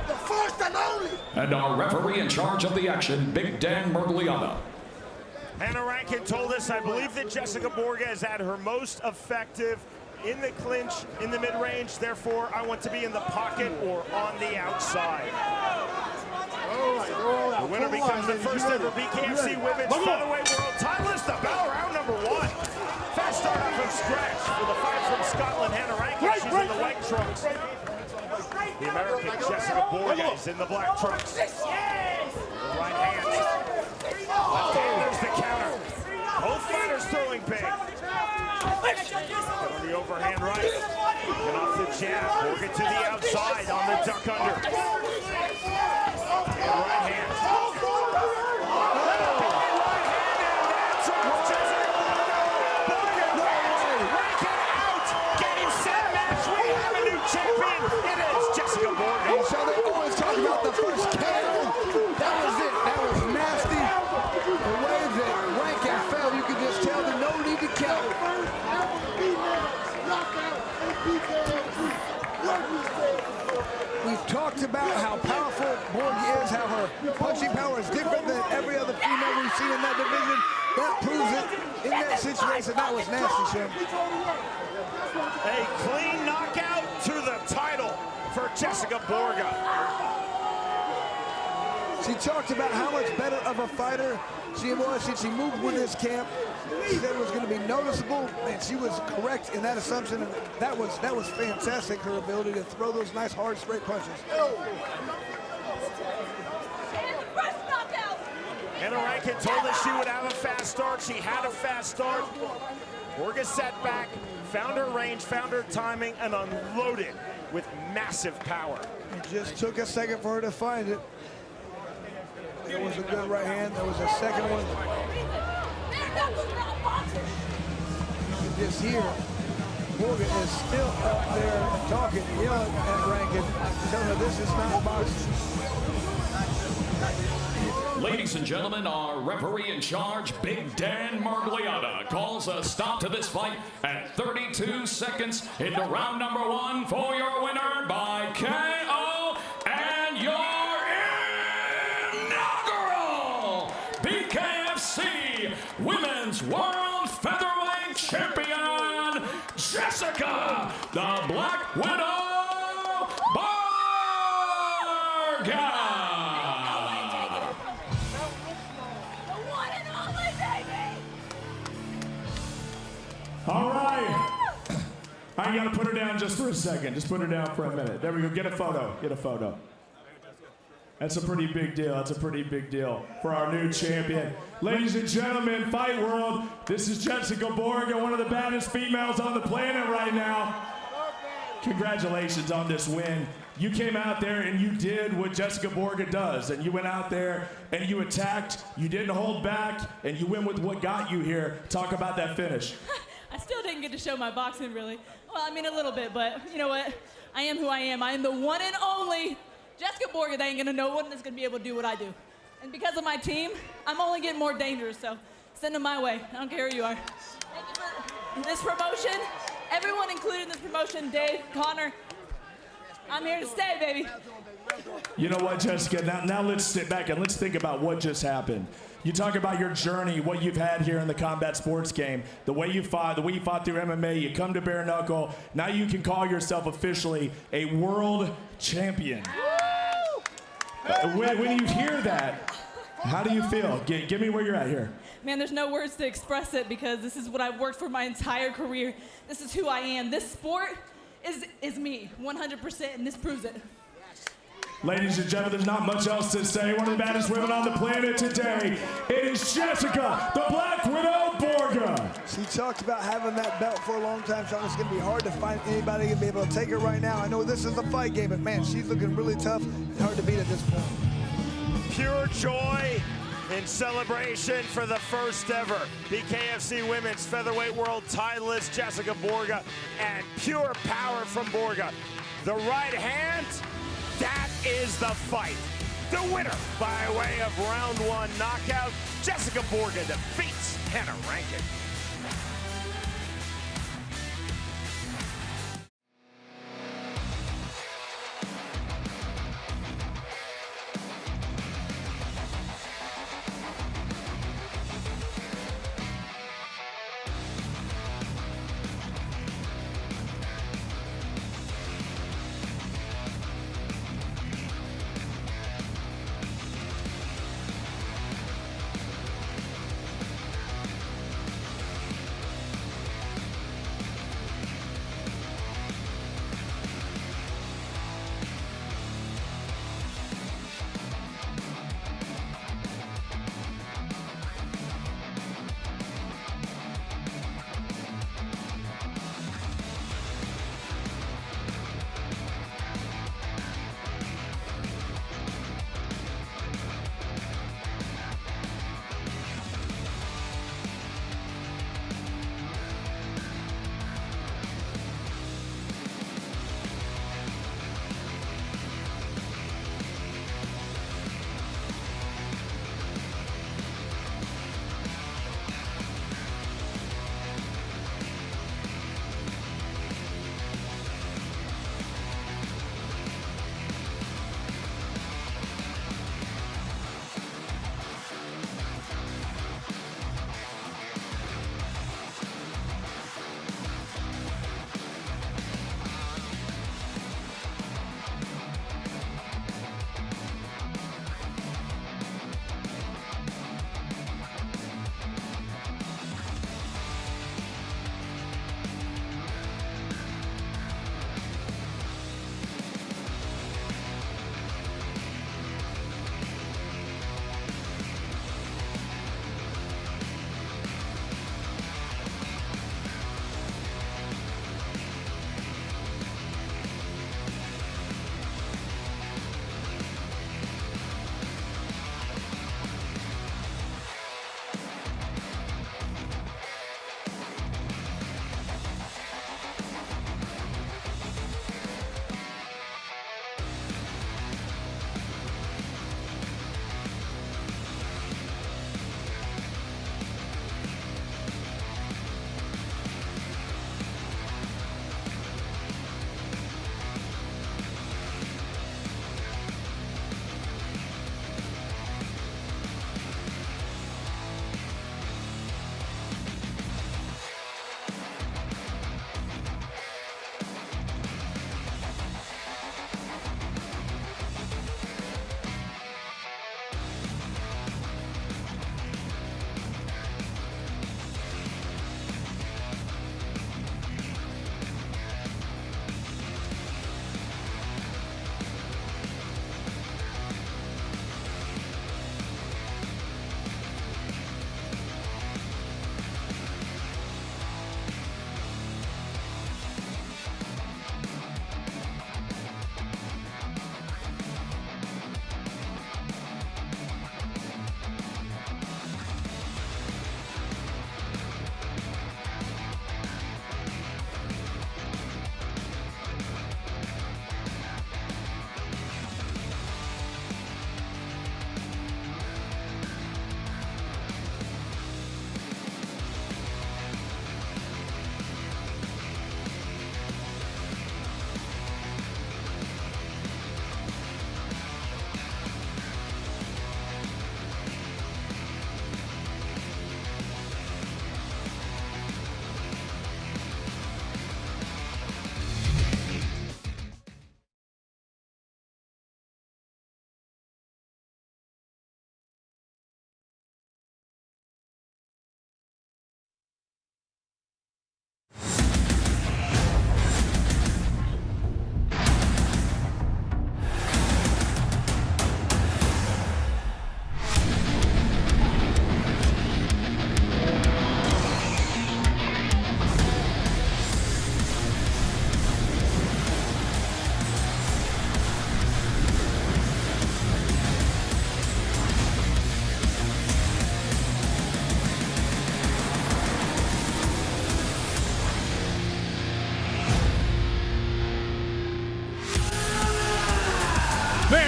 Speaker 6: The first and only.
Speaker 3: And our referee in charge of the action, Big Dan Mergliata.
Speaker 1: Hannah Rankin told us, I believe that Jessica Borga is at her most effective in the clinch, in the mid-range. Therefore, I want to be in the pocket or on the outside. The winner becomes the first ever BKFC Women's Featherweight World Titleist. The bell round number 1. Fast start out from scratch for the fight from Scotland, Hannah Rankin. She's in the white trunks. The American Jessica Borga is in the black trunks. The right hand. Left hand, there's the counter. Both fighters throwing big. On the overhand right. Get off the jab. Borga to the outside on the duck under. And right hand. Game, set, match. We have a new champion. It is Jessica Borga.
Speaker 2: So they always talk about the first KO. That was it. That was nasty. The way that Rankin fell, you could just tell that no need to count. We've talked about how powerful Borga is, how her punching power is different than every other female we've seen in that division. That proves it in that situation. That was nasty, Shem.
Speaker 1: A clean knockout to the title for Jessica Borga.
Speaker 2: She talked about how much better of a fighter she was since she moved with this camp. She said it was going to be noticeable, and she was correct in that assumption. And that was fantastic, her ability to throw those nice, hard, straight punches.
Speaker 1: Hannah Rankin told us she would have a fast start. She had a fast start. Borga sat back, found her range, found her timing, and unloaded with massive power.
Speaker 2: It just took a second for her to find it. There was a good right hand. There was a second one. You can just hear Borga is still up there talking, yelling at Rankin, telling her this is not boxing.
Speaker 3: Ladies and gentlemen, our referee in charge, Big Dan Mergliata, calls a stop to this fight at 32 seconds into round number 1 for your winner by KO and your inaugural BKFC Women's World Featherweight Champion, Jessica, the Black Widow Borga.
Speaker 5: All right. I gotta put her down just for a second. Just put her down for a minute. There we go. Get a photo. Get a photo. That's a pretty big deal. That's a pretty big deal for our new champion. Ladies and gentlemen, Fight World, this is Jessica Borga, one of the baddest females on the planet right now. Congratulations on this win. You came out there and you did what Jessica Borga does, and you went out there and you attacked, you didn't hold back, and you went with what got you here. Talk about that finish.
Speaker 12: I still didn't didn't get to show my boxing, really. Well, I mean, a little bit, but you know what? I am who I am. I am the one and only Jessica Borga. That ain't gonna know one that's gonna be able to do what I do. And because of my team, I'm only getting more dangerous, so send them my way. I don't care who you are. Thank you for this promotion. Everyone included in this promotion, Dave, Connor. I'm here to stay, baby.
Speaker 5: You know what, Jessica? Now let's sit back and let's think about what just happened. You talk about your journey, what you've had here in the combat sports game, the way you fought through MMA, you come to bare knuckle. Now you can call yourself officially a world champion. When you hear that, how do you feel? Give me where you're at here.
Speaker 12: Man, there's no words to express it because this is what I've worked for my entire career. This is who I am. This sport is me, 100%, and this proves it.
Speaker 5: Ladies and gentlemen, there's not much else to say. One of the baddest women on the planet today. It is Jessica, the Black Widow Borga.
Speaker 2: She talked about having that belt for a long time, Sean. It's going to be hard to find anybody who can be able to take her right now. I know this is a fight game, but man, she's looking really tough and hard to beat at this point.
Speaker 1: Pure joy in celebration for the first ever BKFC Women's Featherweight World Titleist Jessica Borga, and pure power from Borga. The right hand, that is the fight. The winner by way of round 1 knockout, Jessica Borga defeats Hannah Rankin.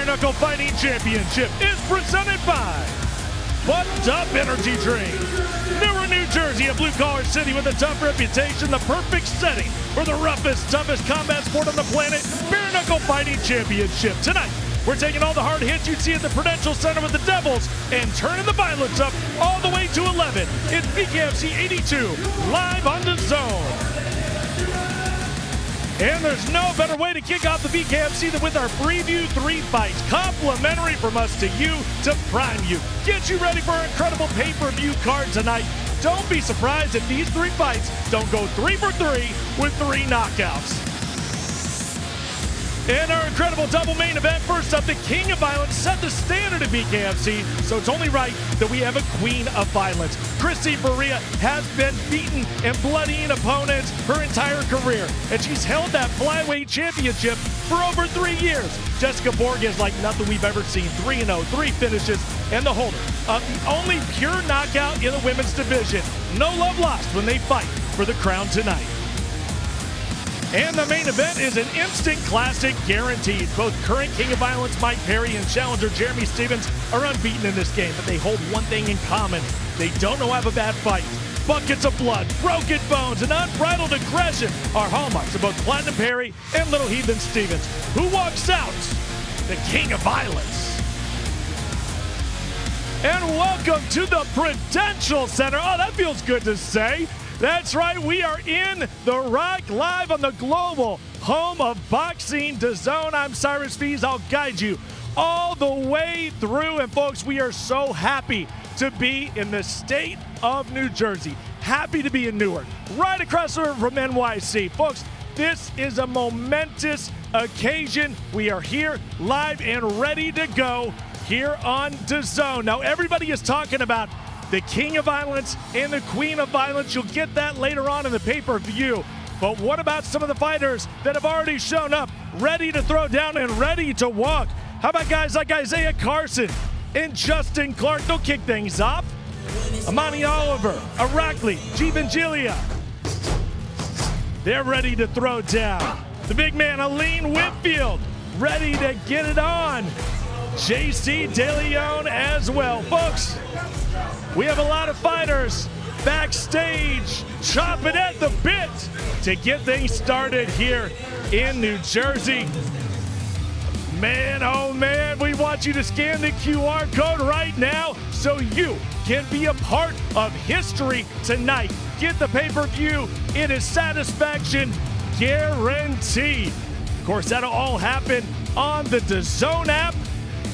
Speaker 5: Knuckle Fighting Championship is presented by Bucked Up Energy Drink. NEWARK, New Jersey, a blue-collar city with a tough reputation, the perfect setting for the roughest, toughest combat sport on the planet, Bare Knuckle Fighting Championship. Tonight, we're taking all the hard hits you'd see at the Prudential Center with the Devils and turning the violence up all the way to 11. It's BKFC 82, live on the Zone. And there's no better way to kick off the BKFC than with our Preview 3 fights. Complimentary from us to you to prime you. Get you ready for our incredible pay-per-view card tonight. Don't be surprised if these 3 fights don't go 3 for 3 with 3 knockouts. And our incredible double main event, first up, the King of Violence set the standard at BKFC, so it's only right that we have a Queen of Violence. Christine Ferea has been beaten and bloodying opponents her entire career, and she's held that flyweight championship for over 3 years. Jessica Borga is like nothing we've ever seen, 3-0, 3 finishes, and the holder of the only pure knockout in the women's division. No love lost when they fight for the crown tonight. And the main event is an instant classic guaranteed. Both current King of Violence Mike Perry and challenger Jeremy Stephens are unbeaten in this game, but they hold one thing in common. They don't know how to have a bad fight. Buckets of blood, broken bones, and unbridled aggression are hallmarks of both Platinum Perry and Lil Heathen Stephens. Who walks out? The King of Violence. And welcome to the Prudential Center. Oh, that feels good to say. That's right, we are in The Rock, live on the global home of boxing, DAZN. I'm Cyrus Fees. I'll guide you all the way through. And folks, we are so happy to be in the state of New Jersey. Happy to be in Newark, right across the river from NYC. Folks, this is a momentous occasion. We are here live and ready to go here on DAZN. Now, everybody is talking about the King of Violence and the Queen of Violence. You'll get that later on in the pay-per-view. But what about some of the fighters that have already shown up, ready to throw down and ready to walk? How about guys like Isaiah Carson and Justin Clark? They'll kick things off. Amani Oliver, Arakli, Givangilia. They're ready to throw down. The big man, Aline Whitfield, ready to get it on. JC De Leon as well. Folks, we have a lot of fighters backstage chomping at the bit to get things started here in New Jersey. Man, oh man, we want you to scan the QR code right now so you can be a part of history tonight. Get the pay-per-view. It is satisfaction guaranteed. Of course, that'll all happen on the DAZN app.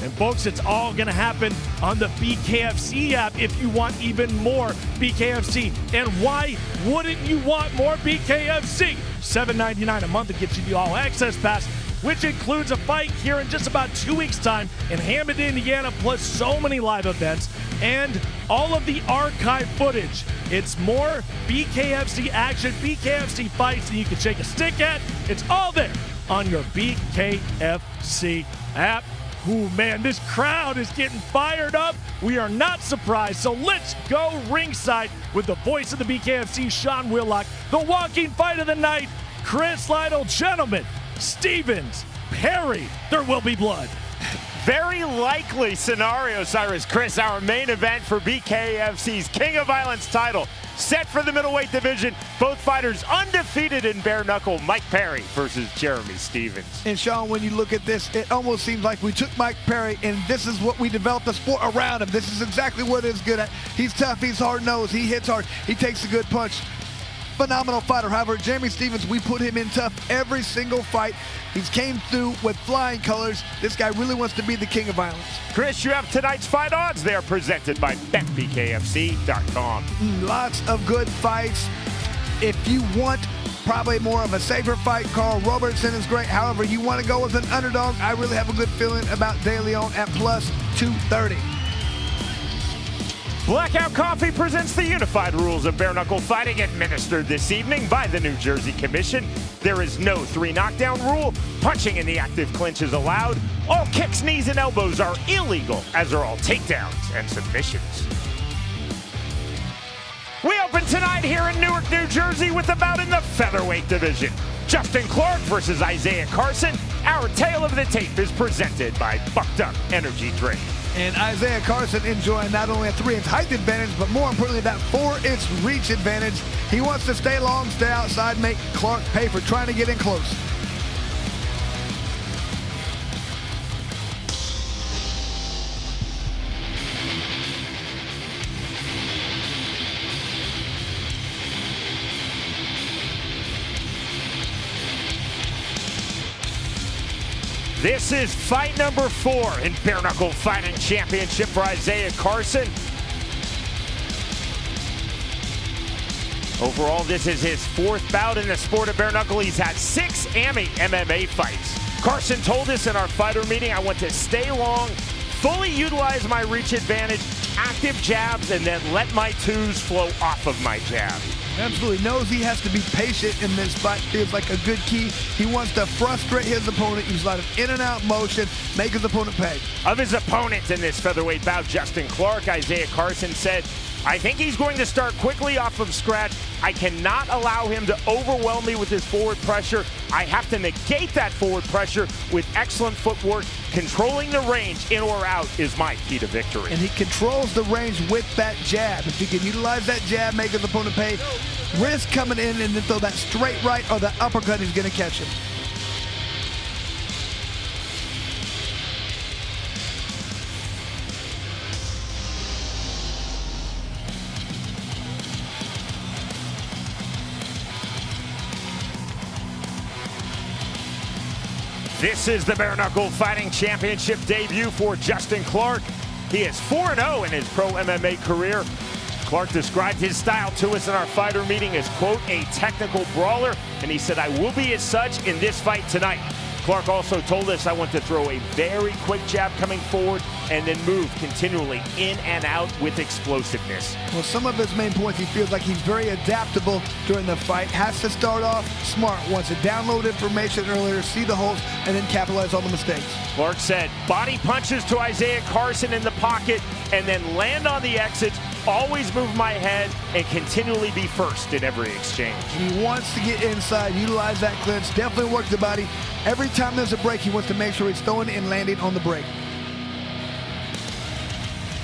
Speaker 5: And folks, it's all going to happen on the BKFC app if you want even more BKFC. And why wouldn't you want more BKFC? $7.99 a month to get you the all-access pass, which includes a fight here in just about 2 weeks' time in Hammond, Indiana, plus so many live events and all of the archive footage. It's more BKFC action, BKFC fights than you can shake a stick at. It's all there on your BKFC app. Ooh, man, this crowd is getting fired up. We are not surprised, so let's go ringside with the voice of the BKFC, Sean Willock, the walking fight of the night, Chris Lytle. Gentlemen, Stephens, Perry, there will be blood.
Speaker 1: Very likely scenario, Cyrus. Chris, our main event for BKFC's King of Violence title. Set for the middleweight division. Both fighters undefeated in bare knuckle. Mike Perry versus Jeremy Stephens.
Speaker 2: And Sean, when you look at this, it almost seems like we took Mike Perry and this is what we developed the sport around him. This is exactly what he's good at. He's tough, he's hard-nosed, he hits hard, he takes a good punch. Phenomenal fighter. However, Jeremy Stephens, we put him in tough every single fight. He's came through with flying colors. This guy really wants to be the King of Violence.
Speaker 1: Chris, you have tonight's fight odds. They are presented by BetBKFC.com.
Speaker 2: Lots of good fights. If you want probably more of a safer fight, Carl Robertson is great. However, you want to go with an underdog, I really have a good feeling about De Leon at plus 230.
Speaker 1: Blackout Coffee presents the unified rules of bare knuckle fighting, administered this evening by the New Jersey Commission. There is no 3 knockdown rule. Punching in the active clinch is allowed. All kicks, knees, and elbows are illegal, as are all takedowns and submissions. We open tonight here in Newark, New Jersey with a bout in the featherweight division. Justin Clark versus Isaiah Carson, Our tale of the tape is presented by Bucked Up Energy Drink.
Speaker 2: And Isaiah Carson enjoying not only a 3-inch height advantage, but more importantly, that 4-inch reach advantage. He wants to stay long, stay outside, make Clark pay for trying to get in close.
Speaker 1: This is fight number 4 in bare-knuckle fighting championship for Isaiah Carson. Overall, this is his 4th bout in the sport of bare-knuckle. He's had 6 MMA fights. Carson told us in our fighter meeting, I want to stay long, fully utilize my reach advantage, active jabs, and then let my twos flow off of my jab.
Speaker 2: Absolutely knows he has to be patient in this fight. Feels like a good key. He wants to frustrate his opponent, use a lot of in and out motion, make his opponent pay.
Speaker 1: Of his opponents in this featherweight bout, Justin Clark, Isaiah Carson said, I think he's going to start quickly off of scratch. I cannot allow him to overwhelm me with his forward pressure. I have to negate that forward pressure with excellent footwork. Controlling the range in or out is my key to victory.
Speaker 2: And he controls the range with that jab. If he can utilize that jab, make his opponent pay, risk coming in and then throw that straight right or the uppercut, he's going to catch him.
Speaker 1: This is the bare-knuckle fighting championship debut for Justin Clark. He is 4-0 in his pro MMA career. Clark described his style to us in our fighter meeting as, quote, a technical brawler, and he said, I will be as such in this fight tonight. Clark also told us, I want to throw a very quick jab coming forward and then move continually in and out with explosiveness.
Speaker 2: Well, some of his main points, he feels like he's very adaptable during the fight. Has to start off smart, wants to download information earlier, see the holes, and then capitalize on the mistakes.
Speaker 1: Clark said, body punches to Isaiah Carson in the pocket and then land on the exits, always move my head, and continually be first in every exchange.
Speaker 2: He wants to get inside, utilize that clinch, definitely work the body. Every time there's a break, he wants to make sure he's throwing and landing on the break.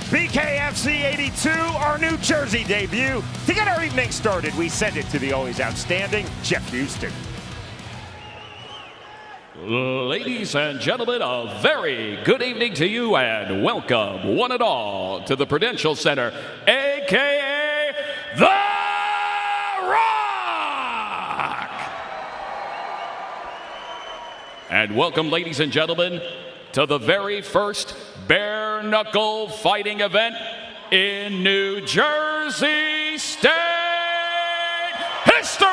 Speaker 1: BKFC 82, our New Jersey debut. To get our evening started, we send it to the always outstanding Jeff Houston.
Speaker 3: Ladies and gentlemen, a very good evening to you and welcome one and all to the Prudential Center, aka The Rock! And welcome, ladies and gentlemen, to the very first bare-knuckle fighting event in New Jersey State history!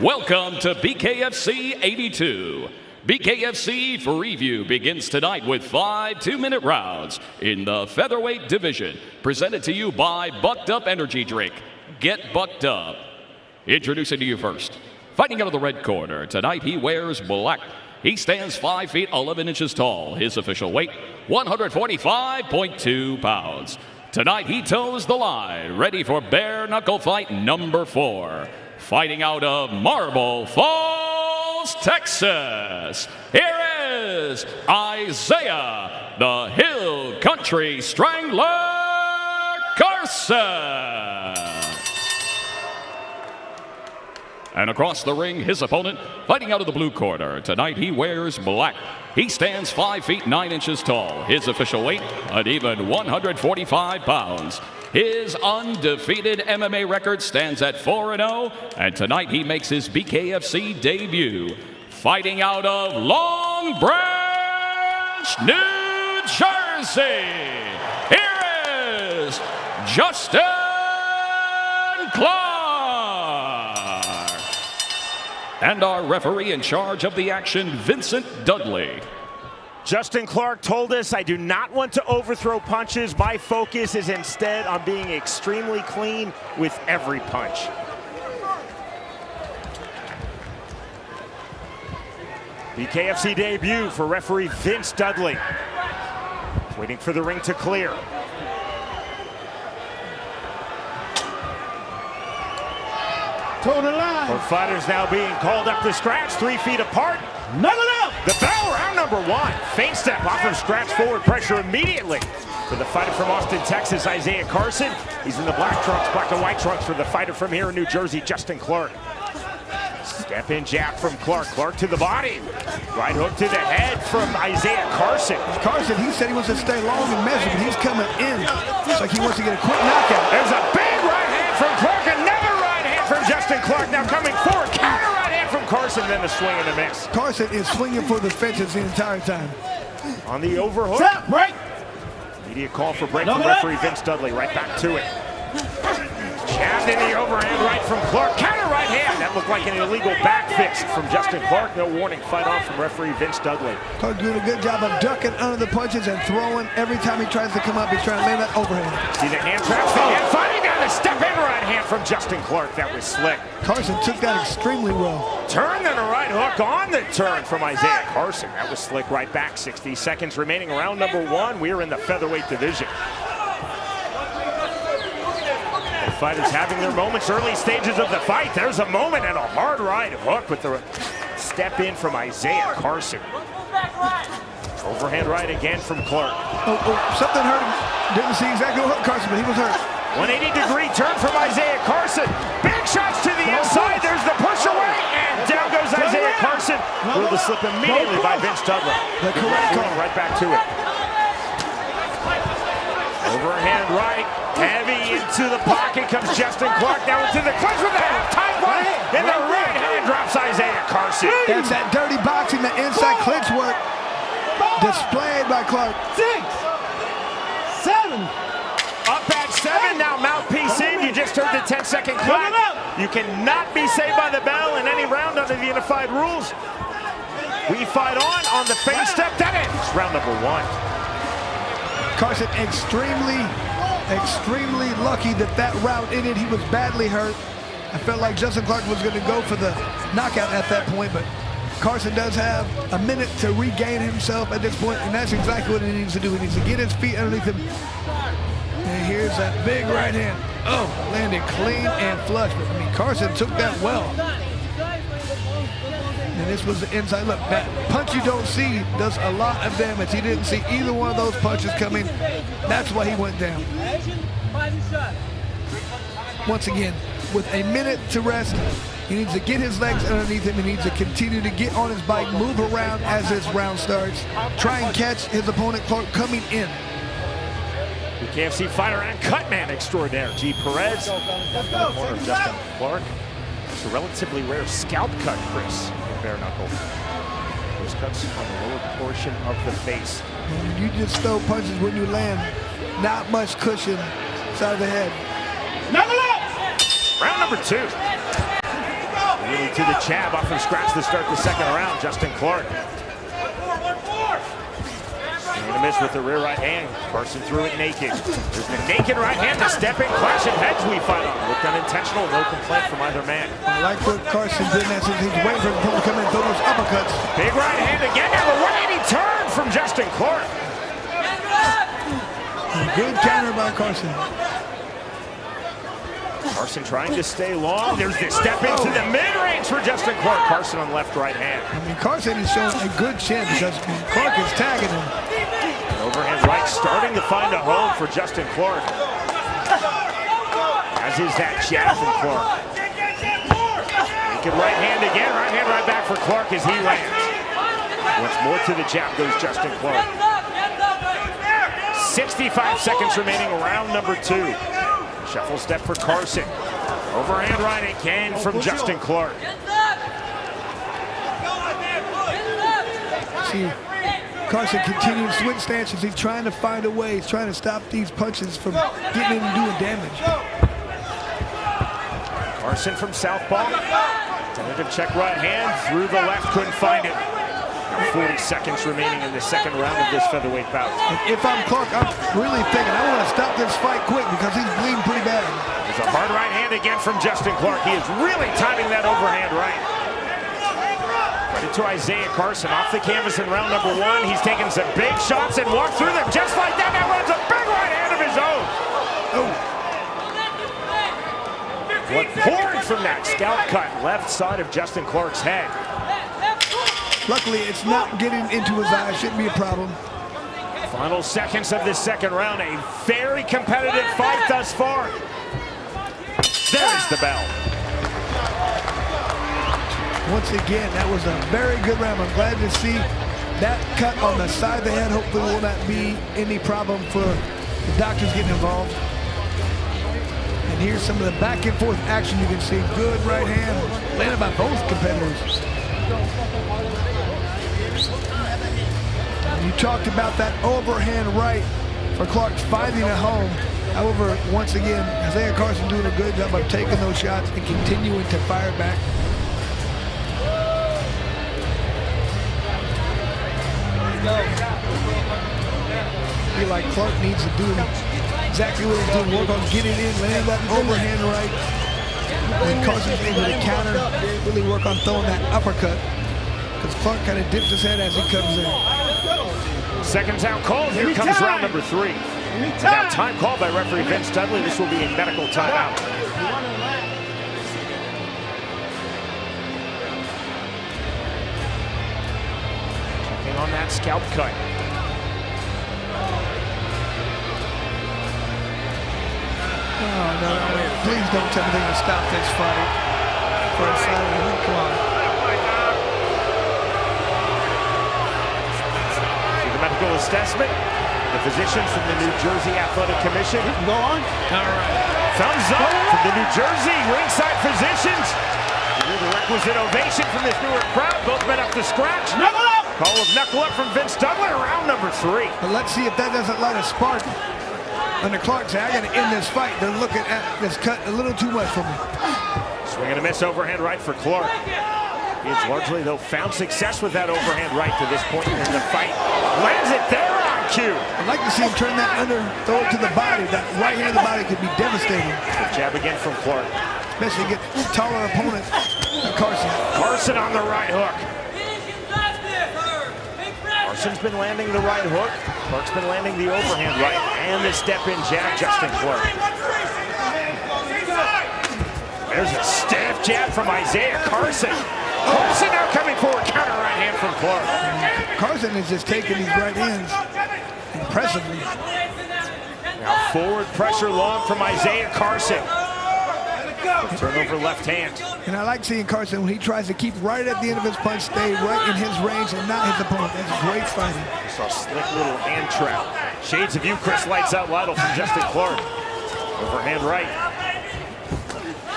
Speaker 3: Welcome to BKFC 82. BKFC for review begins tonight with 5 2-minute rounds in the featherweight division, presented to you by Bucked Up Energy Drink. Get bucked up. Introducing to you first, fighting out of the red corner, tonight he wears black. He stands 5 feet 11 inches tall. His official weight, 145.2 pounds. Tonight he toes the line, ready for bare-knuckle fight number 4. Fighting out of Marble Falls, Texas, here is Isaiah, the Hill Country Strangler Carson. And across the ring, his opponent, fighting out of the blue corner. Tonight he wears black. He stands 5 feet 9 inches tall. His official weight, an even 145 pounds. His undefeated MMA record stands at 4-0, and tonight he makes his BKFC debut. Fighting out of Long Branch, New Jersey, here is Justin Clark. And our referee in charge of the action, Vincent Dudley.
Speaker 1: Justin Clark told us, I do not want to overthrow punches. My focus is instead on being extremely clean with every punch. BKFC debut for referee Vince Dudley. Waiting for the ring to clear.
Speaker 2: Toe the line.
Speaker 1: Both fighters now being called up to scratch, 3 feet apart.
Speaker 2: Knuckle up.
Speaker 1: The bell, round number 1. Feint step off of scratch, forward pressure immediately. For the fighter from Austin, Texas, Isaiah Carson. He's in the black trunks, black and white trunks for the fighter from here in New Jersey, Justin Clark. Step in jab from Clark. Clark to the body. Right hook to the head from Isaiah Carson.
Speaker 2: Carson, he said he wants to stay long and measure, but he's coming in. It's like he wants to get a quick knockout.
Speaker 1: There's a big right hand from Clark. Another right hand from Justin Clark. Now coming forward. Counter right hand from Carson. Then the swing and a miss.
Speaker 2: Carson is swinging for the fences the entire time.
Speaker 1: On the overhook.
Speaker 2: Stop, break.
Speaker 1: Immediate call for break from referee Vince Dudley. Right back to it. Jabbed in the overhand right from Clark. Counter right hand. That looked like an illegal back fist from Justin Clark. No warning. Fight on from referee Vince Dudley.
Speaker 2: Clark doing a good job of ducking under the punches and throwing. Every time he tries to come up, he's trying to land that overhand.
Speaker 1: See the hand traps. The hand fighting down the step in right hand from Justin Clark. That was slick.
Speaker 2: Carson took that extremely well.
Speaker 1: Turn and a right hook on the turn from Isaiah Carson. That was slick right back. 60 seconds remaining. Round number 1. We are in the featherweight division. The fighters having their moments, early stages of the fight. There's a moment and a hard right hook with the step in from Isaiah Carson. Overhand right again from Clark.
Speaker 2: Something hurt him. Didn't see exactly what hurt Carson, but he was hurt.
Speaker 1: 180-degree turn from Isaiah Carson. Big shots to the inside. There's the push away, and down goes Isaiah Carson. Ruled the slip immediately by Vince Dudley.
Speaker 2: The correct call.
Speaker 1: Right back to it. Overhand right, heavy into the pocket comes Justin Clark. Now into the clinch with the half-time one, and the right hand drops Isaiah Carson.
Speaker 2: That's that dirty boxing, the inside clinch work displayed by Clark.
Speaker 10: 6, 7.
Speaker 1: Up at 7, now mouthpiece in. You just heard the 10-second clock. You cannot be saved by the bell in any round under the unified rules. We fight on the feint step. That ends round number 1.
Speaker 2: Carson extremely lucky that round ended. He was badly hurt. I felt like Justin Clark was going to go for the knockout at that point, but Carson does have a minute to regain himself at this point, and that's exactly what he needs to do. He needs to get his feet underneath him. And here's that big right hand. Oh, landed clean and flush. But, I mean, Carson took that well. And this was the inside. Look, that punch you don't see does a lot of damage. He didn't see either one of those punches coming. That's why he went down. Once again, with a minute to rest, he needs to get his legs underneath him. He needs to continue to get on his bike, move around as this round starts. Try and catch his opponent Clark coming in.
Speaker 1: BKFC fighter and cutman extraordinaire, G. Perez. In the corner of Justin Clark. It's a relatively rare scalp cut, Chris, in bare knuckle. Those cuts on the lower portion of the face.
Speaker 2: And you just throw punches when you land. Not much cushion side of the head.
Speaker 1: Knuckle up! Round number 2. Really to the jab, off and scratch to start the second round, Justin Clark. And a miss with the rear right hand. Carson threw it naked. There's the naked right hand, the stepping clash of heads we fight on. Looked unintentional, no complaint from either man.
Speaker 2: I like what Carson did now since he's waiting for him to come in and throw those uppercuts.
Speaker 1: Big right hand again, now the 180 turn from Justin Clark.
Speaker 2: Good counter by Carson.
Speaker 1: Carson trying to stay long. There's the step into the mid-range for Justin Clark. Carson on left right hand.
Speaker 2: I mean, Carson is showing a good chin because Clark is tagging him.
Speaker 1: Overhand right starting to find a home for Justin Clark. As is that jab from Clark. Naked right hand again. Right hand right back for Clark as he lands. Once more to the jab goes Justin Clark. 65 seconds remaining, round number 2. Shuffle step for Carson. Overhand right again from Justin Clark.
Speaker 2: See, Carson continues swing stances. He's trying to find a way. He's trying to stop these punches from getting in and doing damage.
Speaker 1: Carson from southpaw. Tentative check right hand through the left, couldn't find it. 40 seconds remaining in the second round of this featherweight bout.
Speaker 2: If I'm Clark, I'm really thinking I want to stop this fight quick because he's bleeding pretty bad.
Speaker 1: There's a hard right hand again from Justin Clark. He is really timing that overhand right. Credit to Isaiah Carson off the canvas in round number 1. He's taken some big shots and walked through them just like that. Now lands a big right hand of his own. Blood pouring from that scalp cut left side of Justin Clark's head.
Speaker 2: Luckily, it's not getting into his eye. Shouldn't be a problem.
Speaker 1: Final seconds of this second round. A very competitive fight thus far. There's the bell.
Speaker 2: Once again, that was a very good round. I'm glad to see that cut on the side of the head. Hopefully will not be any problem for the doctors getting involved. And here's some of the back and forth action you can see. Good right hand landed by both competitors. You talked about that overhand right for Clark finding a home. However, once again, Isaiah Carson doing a good job of taking those shots and continuing to fire back. I feel like Clark needs to do exactly what he's doing, work on getting in, landing that overhand right. When Carson's able to counter, really work on throwing that uppercut. Because Clark kind of dips his head as he comes in.
Speaker 1: Seconds out called. Here comes round number 3. Now time called by referee Vince Dudley. This will be a medical timeout. Checking on that scalp cut.
Speaker 2: Oh, no, please don't tell me they're going to stop this fight for a Saturday. Come on.
Speaker 1: Medical assessment. The physicians from the New Jersey Athletic Commission.
Speaker 10: Go on.
Speaker 1: All right. Thumbs up from the New Jersey ringside physicians. You hear the requisite ovation from this NEWARK crowd. Both men up to scratch.
Speaker 10: Knuckle up!
Speaker 1: Call of knuckle up from Vince Dudley. Round number 3.
Speaker 2: But let's see if that doesn't light a spark. Under Clark say, I got to end this fight. They're looking at this cut a little too much for me.
Speaker 1: Swing and a miss overhand right for Clark. He's largely, though, found success with that overhand right to this point in the fight. Lands it there on cue.
Speaker 2: I'd like to see him turn that under, throw it to the body. That right hand of the body could be devastating.
Speaker 1: Good jab again from Clark.
Speaker 2: Especially get taller opponents like Carson.
Speaker 1: Carson on the right hook. Carson's been landing the right hook. Clark's been landing the overhand right. And the step-in jab, Justin Clark. There's a stiff jab from Isaiah Carson. Carson now coming forward, counter right hand from Clark.
Speaker 2: Carson is just taking these right hands impressively.
Speaker 1: Now forward pressure long from Isaiah Carson. Turn over left hand.
Speaker 2: And I like seeing Carson when he tries to keep right at the end of his punch, stay right in his range and not his opponent. That's great fighting.
Speaker 1: Saw a slick little hand trap. Shades of you, Chris, lights out Lytle from Justin Clark. Overhand right.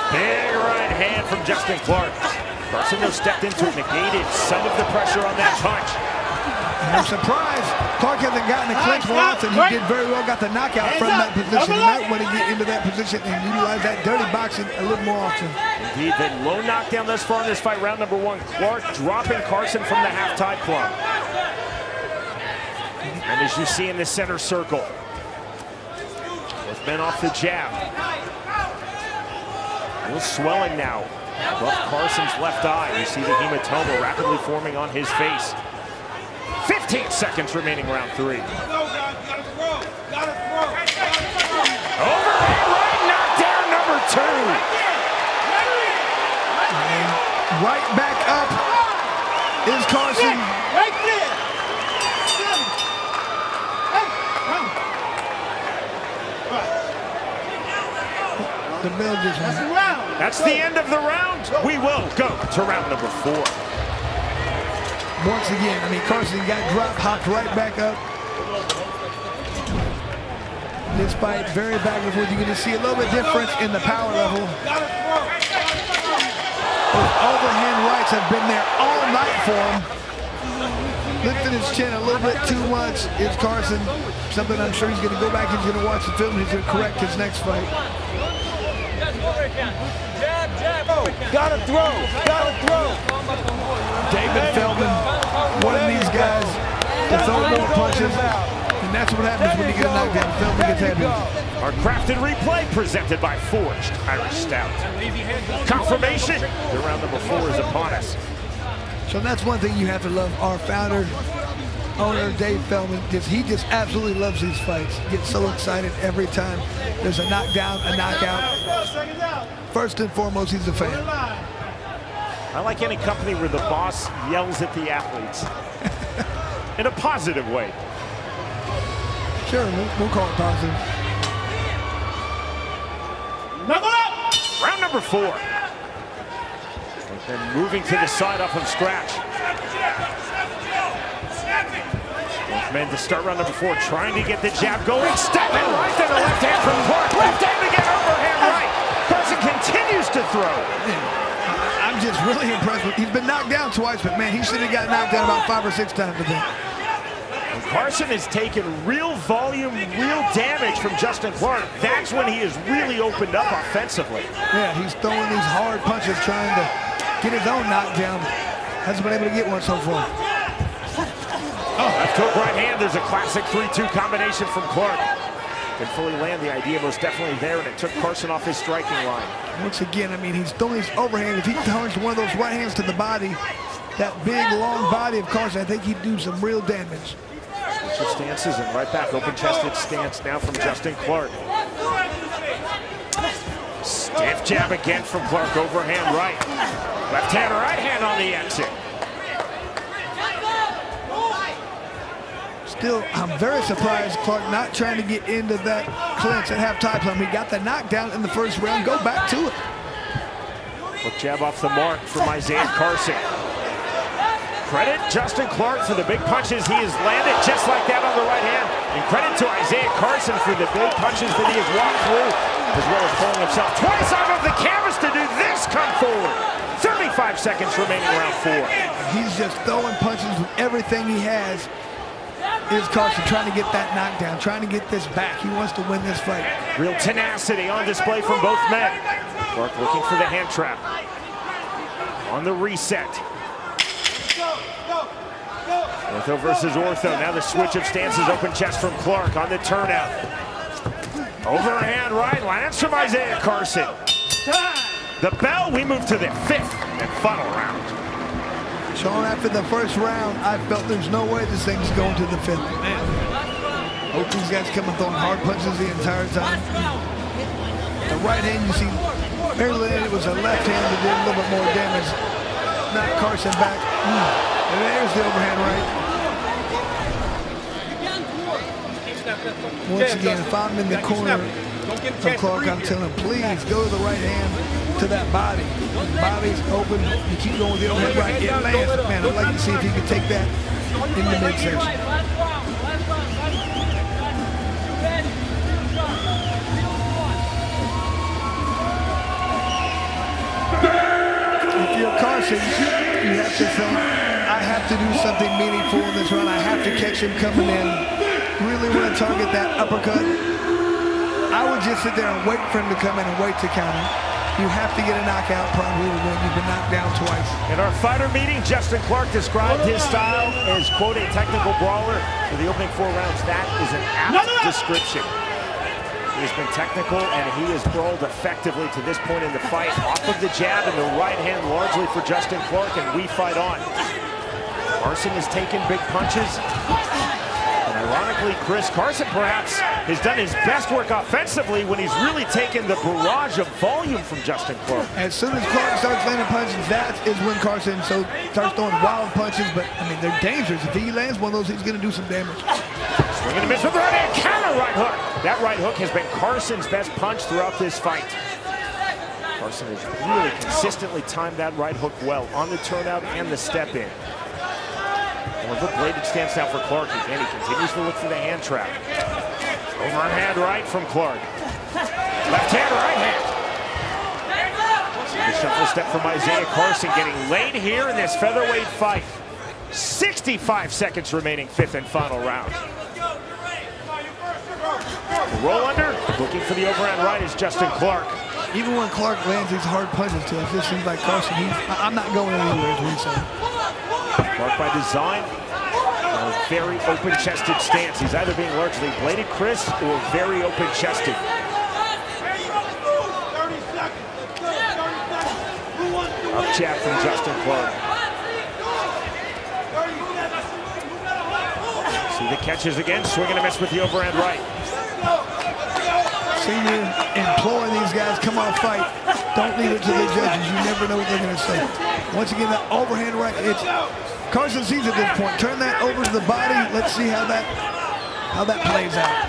Speaker 1: Big right hand from Justin Clark. Carson, though, stepped into it, negated some of the pressure on that punch.
Speaker 2: And I'm surprised Clark hasn't gotten a clinch more often. He did very well, got the knockout from that position. He might want to get into that position and utilize that dirty boxing a little more often.
Speaker 1: Indeed, the low knockdown thus far in this fight, round number 1. Clark dropping Carson from the half-tide plumb. And as you see in the center circle, both men off the jab. A little swelling now. Above Carson's left eye, you see the hematoma rapidly forming on his face. 15 seconds remaining, round 3. Overhand right, knockdown number 2.
Speaker 2: And right back up is Carson.
Speaker 10: Right there.
Speaker 2: The bell just went.
Speaker 1: That's the end of the round. We will go to round number 4.
Speaker 2: Once again, I mean, Carson got dropped, hopped right back up. This fight, very back and forth. You're going to see a little bit difference in the power level. Those overhand rights have been there all night for him. Lifting his chin a little bit too much is Carson. Something I'm sure he's going to go back, he's going to watch the film, he's going to correct his next fight.
Speaker 10: Gotta throw.
Speaker 2: David Feldman, one of these guys to throw more punches, and that's what happens when you get a knockdown. Feldman gets happy.
Speaker 1: Our crafted replay presented by Forged Irish Stout. Confirmation, the round number 4 is upon us.
Speaker 2: So that's one thing you have to love. Our founder, owner, Dave Feldman, he just absolutely loves these fights. Gets so excited every time there's a knockdown, a knockout. First and foremost, he's a fan.
Speaker 1: I like any company where the boss yells at the athletes in a positive way.
Speaker 2: Sure, we'll call it positive.
Speaker 1: Round number 4. And then moving to the side off of scratch. Both men to start round number 4, trying to get the jab going. Stepping right to the left hand from Clark. Left hand to get overhand right. Carson continues to throw.
Speaker 2: I'm just really impressed with. He's been knocked down twice, but man, he should have got knocked down about 5 or 6 times today.
Speaker 1: Carson has taken real volume, real damage from Justin Clark. That's when he has really opened up offensively.
Speaker 2: Yeah, he's throwing these hard punches, trying to get his own knockdown. Hasn't been able to get one so far.
Speaker 1: Left hook, right hand. There's a classic 3-2 combination from Clark. Can fully land the idea, most definitely there, and it took Carson off his striking line.
Speaker 2: Once again, I mean, he's throwing his overhand. If he turns one of those right hands to the body, that big, long body of Carson, I think he'd do some real damage.
Speaker 1: Switch of stances and right back, open-chested stance now from Justin Clark. Stiff jab again from Clark, overhand right. Left hand, right hand on the exit.
Speaker 2: Still, I'm very surprised Clark not trying to get into that clinch at halftime. He got the knockdown in the first round. Go back to it.
Speaker 1: Look, jab off the mark from Isaiah Carson. Credit Justin Clark for the big punches he has landed just like that on the right hand. And credit to Isaiah Carson for the big punches that he has walked through, as well as pulling himself twice out of the canvas to do this come forward. 35 seconds remaining round 4.
Speaker 2: He's just throwing punches with everything he has. Here's Carson trying to get that knockdown, trying to get this back. He wants to win this fight.
Speaker 1: Real tenacity on display from both men. Clark looking for the hand trap. On the reset. Ortho versus ortho. Now the switch of stances, open chest from Clark on the turnout. Overhand right, lands from Isaiah Carson. The bell, we move to the 5th and final round.
Speaker 2: Sean, after the first round, I felt there's no way this thing's going to the 5th. Man, hope these guys come and throwing hard punches the entire time. The right hand, you see, barely it was a left hand that did a little bit more damage. Knocked Carson back. And there's the overhand right. Once again, if I'm in the corner of Clark, I'm telling him, please go to the right hand to that body. Body's open. You keep going with the overhead right. It lands. Man, I'd like to see if he can take that in the midsection. If you're Carson, you have to think, I have to do something meaningful in this run. I have to catch him coming in. Really want to target that uppercut. I would just sit there and wait for him to come in and wait to counter. You have to get a knockout probably to win. You've been knocked down twice.
Speaker 1: In our fighter meeting, Justin Clark described his style as, quote, a technical brawler for the opening 4 rounds. That is an apt description. He's been technical, and he has brawled effectively to this point in the fight. Off of the jab and the right hand largely for Justin Clark, and we fight on. Carson has taken big punches. And ironically, Chris, Carson perhaps has done his best work offensively when he's really taken the barrage of volume from Justin Clark.
Speaker 2: As soon as Clark starts landing punches, that is when Carson starts throwing wild punches, but I mean, they're dangerous. If he lands one of those, he's going to do some damage.
Speaker 1: Swinging and miss with the right hand, counter right hook. That right hook has been Carson's best punch throughout this fight. Carson has really consistently timed that right hook well on the turnout and the step in. More of a bladed stance now for Clark. Again, he continues to look for the hand trap. Overhand right from Clark. Left hand, right hand. The shuffle step from Isaiah Carson getting laid here in this featherweight fight. 65 seconds remaining, 5th and final round. The roll under, looking for the overhand right is Justin Clark.
Speaker 2: Even when Clark lands these hard punches to us, it seems like Carson, I'm not going anywhere, is what he's saying.
Speaker 1: Clark by design, a very open-chested stance. He's either being largely bladed Chris or very open-chested. Up jab from Justin Clark. The catches again, swing and a miss with the overhand right.
Speaker 2: Senior imploring these guys, come on, fight. Don't leave it to the judges. You never know what they're going to say. Once again, that overhand right, it's Carson sees at this point. Turn that over to the body. Let's see how that plays out.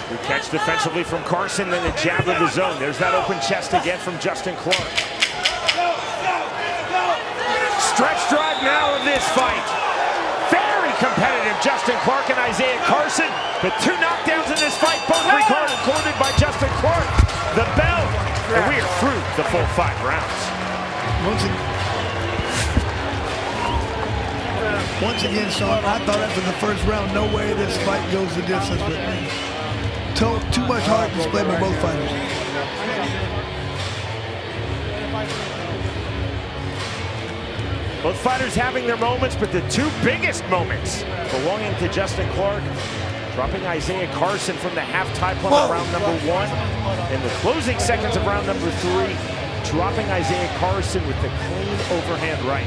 Speaker 1: We catch defensively from Carson, then the jab of the zone. There's that open chest again from Justin Clark. Stretch drive now of this fight. Very competitive, Justin Clark and Isaiah Carson. The 2 knockdowns in this fight, both recorded by Justin Clark. The bell, and we are through the full 5 rounds.
Speaker 2: Once again, Sean, I thought after the first round, no way this fight goes the distance with me. Too much heart displayed by both fighters.
Speaker 1: Both fighters having their moments, but the 2 biggest moments belonging to Justin Clark, dropping Isaiah Carson from the half-tie plumb in round number 1. In the closing seconds of round number 3, dropping Isaiah Carson with the clean overhand right.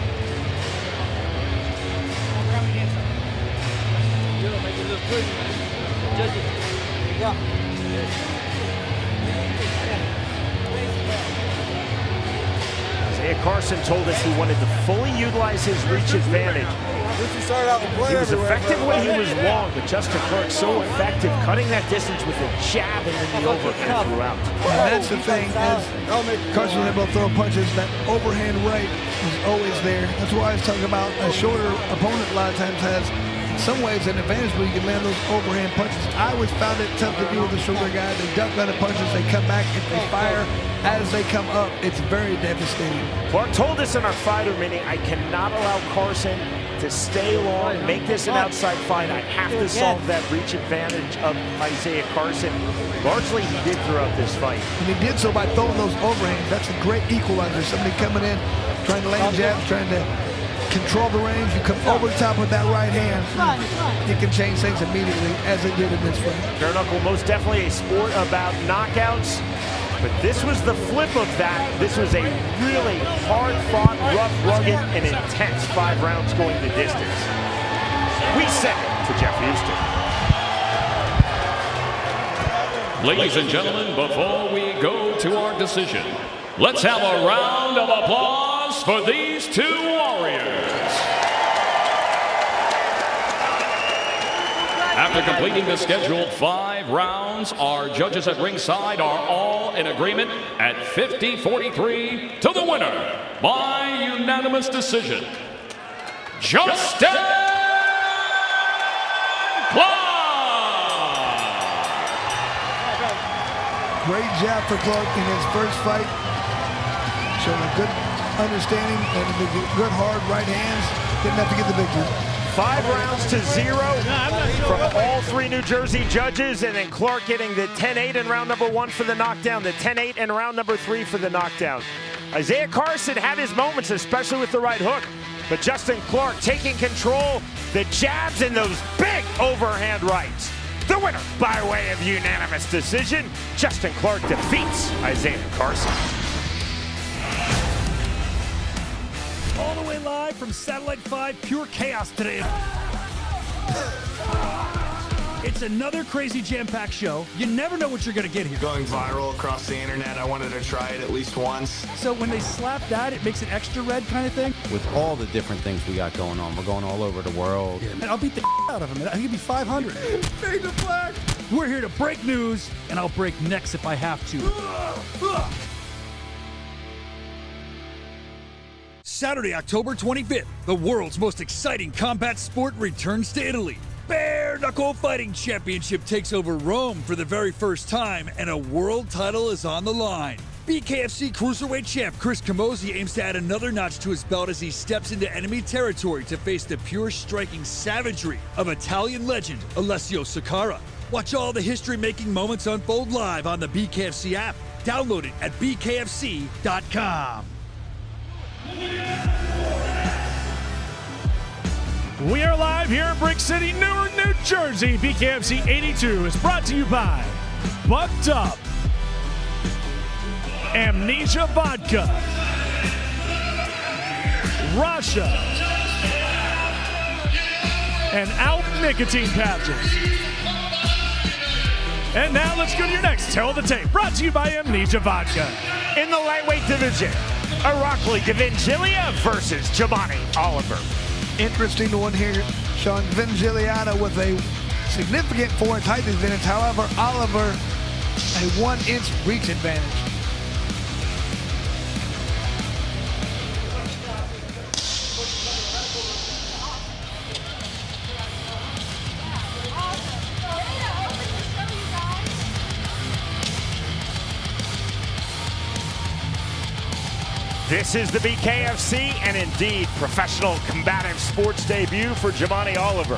Speaker 1: Isaiah Carson told us he wanted to fully utilize his reach advantage. He was effective when he was long, but Justin Clark so effective, cutting that distance with a jab and then the overhand throughout.
Speaker 2: And that's the thing, as Carson and they both throw punches, that overhand right is always there. That's why I was talking about a shorter opponent a lot of times has, in some ways, an advantage when you can land those overhand punches. I always found it tough to deal with the shorter guy. They duck under punches, they come back. If they fire as they come up, it's very devastating.
Speaker 1: Clark told us in our fighter mini, I cannot allow Carson to stay long, make this an outside fight. I have to solve that reach advantage of Isaiah Carson. Largely he did throughout this fight.
Speaker 2: And he did so by throwing those overhands. That's a great equalizer. Somebody coming in, trying to land jabs, trying to control the range. You come over the top with that right hand. You can change things immediately, as it did in this fight.
Speaker 1: Bare-knuckle, most definitely a sport about knockouts. But this was the flip of that. This was a really hard-fought, rough, rugged, and intense 5 rounds going the distance. We send it to Jeff Houston.
Speaker 3: Ladies and gentlemen, before we go to our decision, let's have a round of applause for these 2 warriors. After completing the scheduled 5 rounds, our judges at ringside are all in agreement at 50-43 to the winner by unanimous decision, Justin Clark.
Speaker 2: Great job for Clark in his first fight. Showing a good understanding and the good hard right hands. Didn't have to get the victory.
Speaker 1: 5 rounds to 0 from all 3 New Jersey judges, and then Clark getting the 10-8 in round number 1 for the knockdown, the 10-8 in round number 3 for the knockdown. Isaiah Carson had his moments, especially with the right hook, but Justin Clark taking control, the jabs and those big overhand rights. The winner by way of unanimous decision, Justin Clark defeats Isaiah Carson.
Speaker 7: All the way live from Satellite 5, pure chaos today. It's another crazy jam-packed show. You never know what you're gonna get here.
Speaker 13: Going viral across the internet, I wanted to try it at least once.
Speaker 7: So when they slap that, it makes it extra red kind of thing?
Speaker 14: With all the different things we got going on, we're going all over the world.
Speaker 7: Yeah, man, I'll beat the out of him. I think it'd be 500.
Speaker 13: Fade the flag!
Speaker 7: We're here to break news, and I'll break necks if I have to. Saturday, October 25th, the world's most exciting combat sport returns to Italy. Bare-knuckle Fighting Championship takes over Rome for the very first time, and a world title is on the line. BKFC Cruiserweight champ Chris Camozzi aims to add another notch to his belt as he steps into enemy territory to face the pure striking savagery of Italian legend Alessio Sakara. Watch all the history-making moments unfold live on the BKFC app. Download it at bkfc.com.
Speaker 5: We are live here in Brick City, Newark, New Jersey. BKFC 82 is brought to you by Bucked Up, Amnesia Vodka, Russia, and out nicotine patches. And now let's go to your next Tell the Tape, brought to you by Amnesia Vodka.
Speaker 1: In the lightweight division, Irakli Gavingilia versus Jabani Oliver.
Speaker 2: Interesting one here, showing Gavingilia with a significant 4-inch height advantage. However, Oliver, a 1-inch reach advantage.
Speaker 1: This is the BKFC and indeed professional combative sports debut for Jabani Oliver.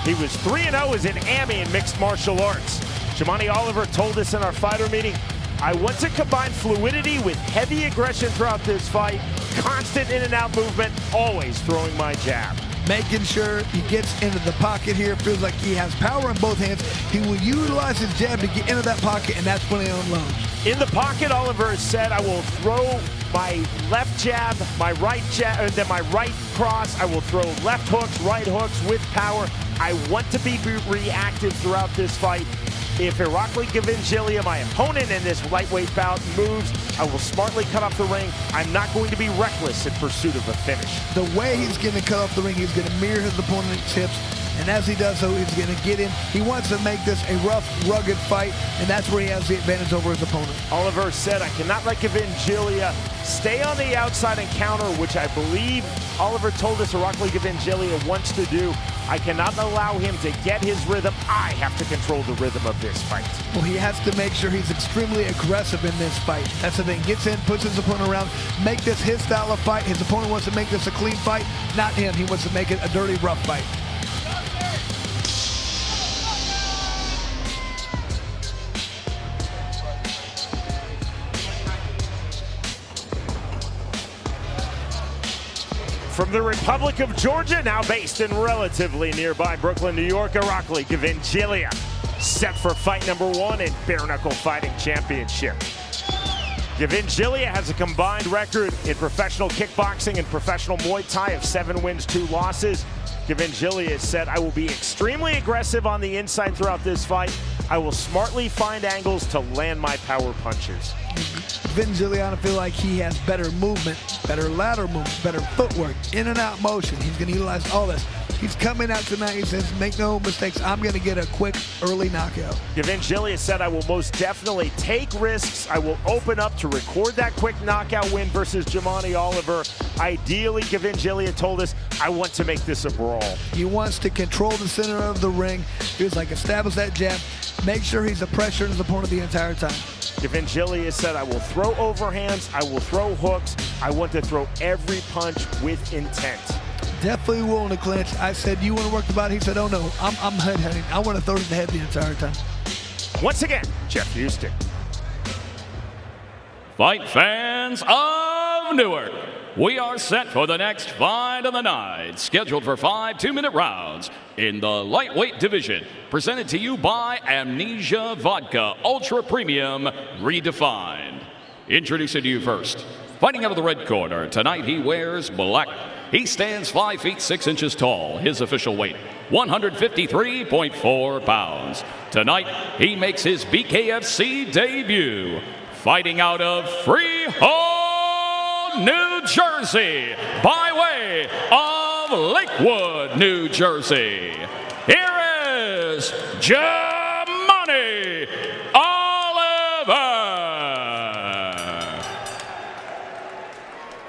Speaker 1: He was 3-0 as an AMI in mixed martial arts. Jabani Oliver told us in our fighter meeting, I want to combine fluidity with heavy aggression throughout this fight, constant in and out movement, always throwing my jab.
Speaker 2: Making sure he gets into the pocket here, feels like he has power in both hands. He will utilize his jab to get into that pocket, and that's when he unloads.
Speaker 1: In the pocket, Oliver has said, I will throw my left jab, my right jab, then my right cross. I will throw left hooks, right hooks with power. I want to be reactive throughout this fight. If Irakli Gavingilia, my opponent in this lightweight bout, moves, I will smartly cut off the ring. I'm not going to be reckless in pursuit of a finish.
Speaker 2: The way he's going to cut off the ring, he's going to mirror his opponent's hips, and as he does so, he's going to get in. He wants to make this a rough, rugged fight, and that's where he has the advantage over his opponent.
Speaker 1: Oliver said, I cannot let Gavingilia stay on the outside and counter, which I believe Oliver told us Irakli Gavingilia wants to do. I cannot allow him to get his rhythm. I have to control the rhythm of this fight.
Speaker 2: Well, he has to make sure he's extremely aggressive in this fight. That's the thing. Gets in, puts his opponent around, make this his style of fight. His opponent wants to make this a clean fight, not him. He wants to make it a dirty, rough fight.
Speaker 1: From the Republic of Georgia, now based in relatively nearby Brooklyn, New York, Irakli Gavingilia, set for fight number 1 in bare-knuckle fighting championship. Gavingilia has a combined record in professional kickboxing and professional Muay Thai of 7 wins, 2 losses. Gavingilia said, I will be extremely aggressive on the inside throughout this fight. I will smartly find angles to land my power punches.
Speaker 2: Gavingilia, I feel like he has better movement, better lateral movement, better footwork, in and out motion. He's going to utilize all this. He's coming out tonight. He says, make no mistakes. I'm going to get a quick, early knockout.
Speaker 1: Gavingilia said, I will most definitely take risks. I will open up to record that quick knockout win versus Jabani Oliver. Ideally, Gavingilia told us, I want to make this a brawl.
Speaker 2: He wants to control the center of the ring. Feels like establish that jab. Make sure he's a pressuring his opponent the entire time.
Speaker 1: Gavingilia said, I will throw overhands, I will throw hooks, I want to throw every punch with intent.
Speaker 2: Definitely willing to clinch. I said, you want to work the body? He said, oh no, I'm head-heading. I want to throw to the head the entire time.
Speaker 1: Once again, Jeff Houston.
Speaker 3: Fight fans of Newark, we are set for the next fight of the night, scheduled for 5 2-minute rounds in the lightweight division, presented to you by Amnesia Vodka Ultra Premium Redefined. Introducing to you first, fighting out of the red corner, tonight he wears black. He stands 5 feet 6 inches tall, his official weight, 153.4 pounds. Tonight, he makes his BKFC debut, fighting out of Freehold, New Jersey, by way of Lakewood, New Jersey. Here is Jabani Oliver.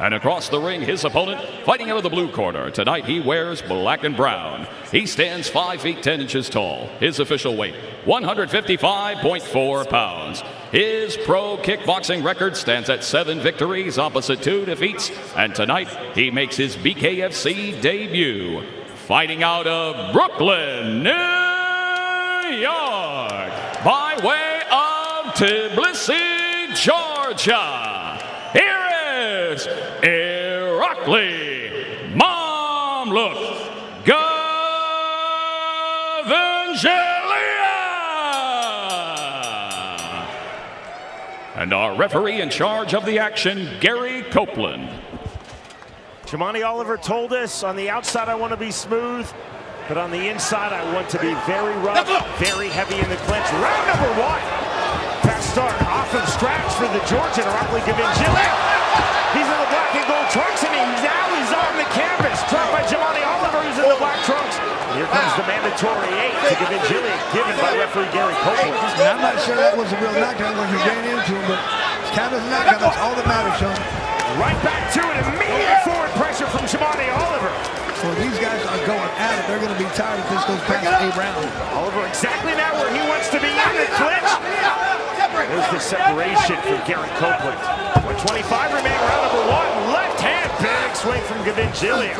Speaker 3: And across the ring, his opponent, fighting out of the blue corner. Tonight, he wears black and brown. He stands 5 feet 10 inches tall. His official weight, 155.4 pounds. His pro kickboxing record stands at 7 victories, opposite 2 defeats. And tonight, he makes his BKFC debut, fighting out of Brooklyn, New York, by way of Tbilisi, Georgia. Here is Irakli Mamluk Gavingilia. And our referee in charge of the action, Gary Copeland.
Speaker 1: Jabani Oliver told us, on the outside I want to be smooth, But on the inside, I want to be very rough, very heavy in the clinch. Round number 1. Fast start off of scratch for the Georgian, Rockly Gavin-Gillia. He's in the black and gold trunks, and he's on the canvas. Trapped by Jamani Oliver, who's in the black trunks. And here comes the mandatory 8 to Gavin-Gillia, given by referee Gary Copeland.
Speaker 2: And I'm not sure that was a real knockdown when he ran into him, but it's kind of a knockdown. That's all that matters, Sean.
Speaker 1: Right back to it. Immediate forward pressure from Jamani Oliver.
Speaker 2: So these guys are going at it. They're going to be tired if this goes past a round.
Speaker 1: Oliver exactly now where he wants to be in the clinch. There's the separation from Gary Copeland. 125 remaining, round number 1. Left hand, big swing from Gavin-Gillia.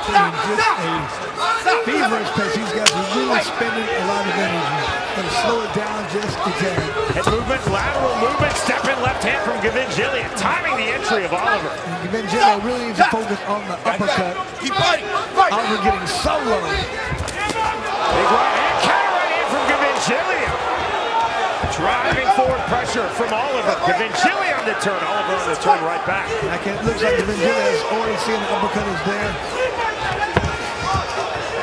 Speaker 2: Just a feverish pace. These guys are really spending a lot of energy. Going to slow it down just a tad.
Speaker 1: Head movement, lateral movement, step in left hand from Gavin-Gillia, timing the entry of Oliver.
Speaker 2: Gavin-Gillia really needs to focus on the uppercut.
Speaker 4: Keep fighting.
Speaker 2: Oliver getting so low.
Speaker 1: Big right hand, counter right hand from Gavin-Gillia. Driving forward pressure from Oliver. Gavin-Gillia on the turn. Oliver on the turn right back.
Speaker 2: It looks like Gavin-Gillia has already seen the uppercut is there.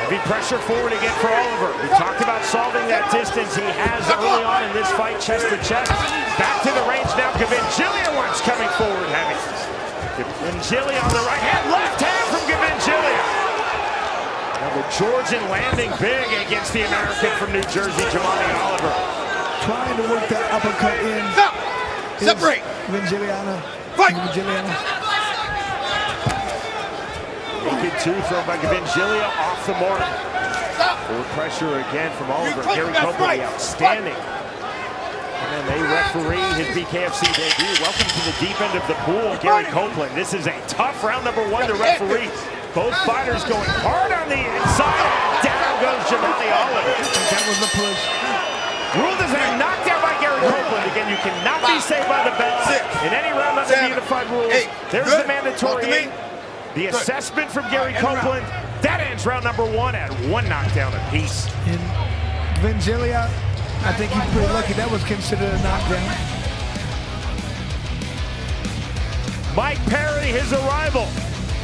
Speaker 1: Heavy pressure forward again for Oliver. We talked about solving that distance he has early on in this fight, chest to chest. Back to the range now. Gavin-Gillia once coming forward heavy. Gavin-Gillia on the right hand. Left hand from Gavin-Gillia. Now the Georgian landing big against the American from New Jersey, Jamani Oliver.
Speaker 2: Trying to work that uppercut in.
Speaker 4: Separate.
Speaker 2: Gavin-Gillia.
Speaker 4: Fight.
Speaker 1: Naked 2 thrown by Gavin-Gillia off the mark. Forward pressure again from Oliver. Gary Copeland outstanding. And then they referee his BKFC debut. Welcome to the deep end of the pool, Gary Copeland. This is a tough round number 1 to referee. Both fighters going hard on the inside. Down goes Jamani Oliver.
Speaker 2: That was the push.
Speaker 1: Ruled as a knockdown by Gary Copeland. Again, you cannot be saved by the bell in any round under the unified rules. There's the mandatory 8. The assessment from Gary Copeland. That ends round number 1 at 1 knockdown apiece.
Speaker 2: And Gavin-Gillia, I think he's pretty lucky. That was considered a knockdown.
Speaker 1: Mike Perry, his arrival.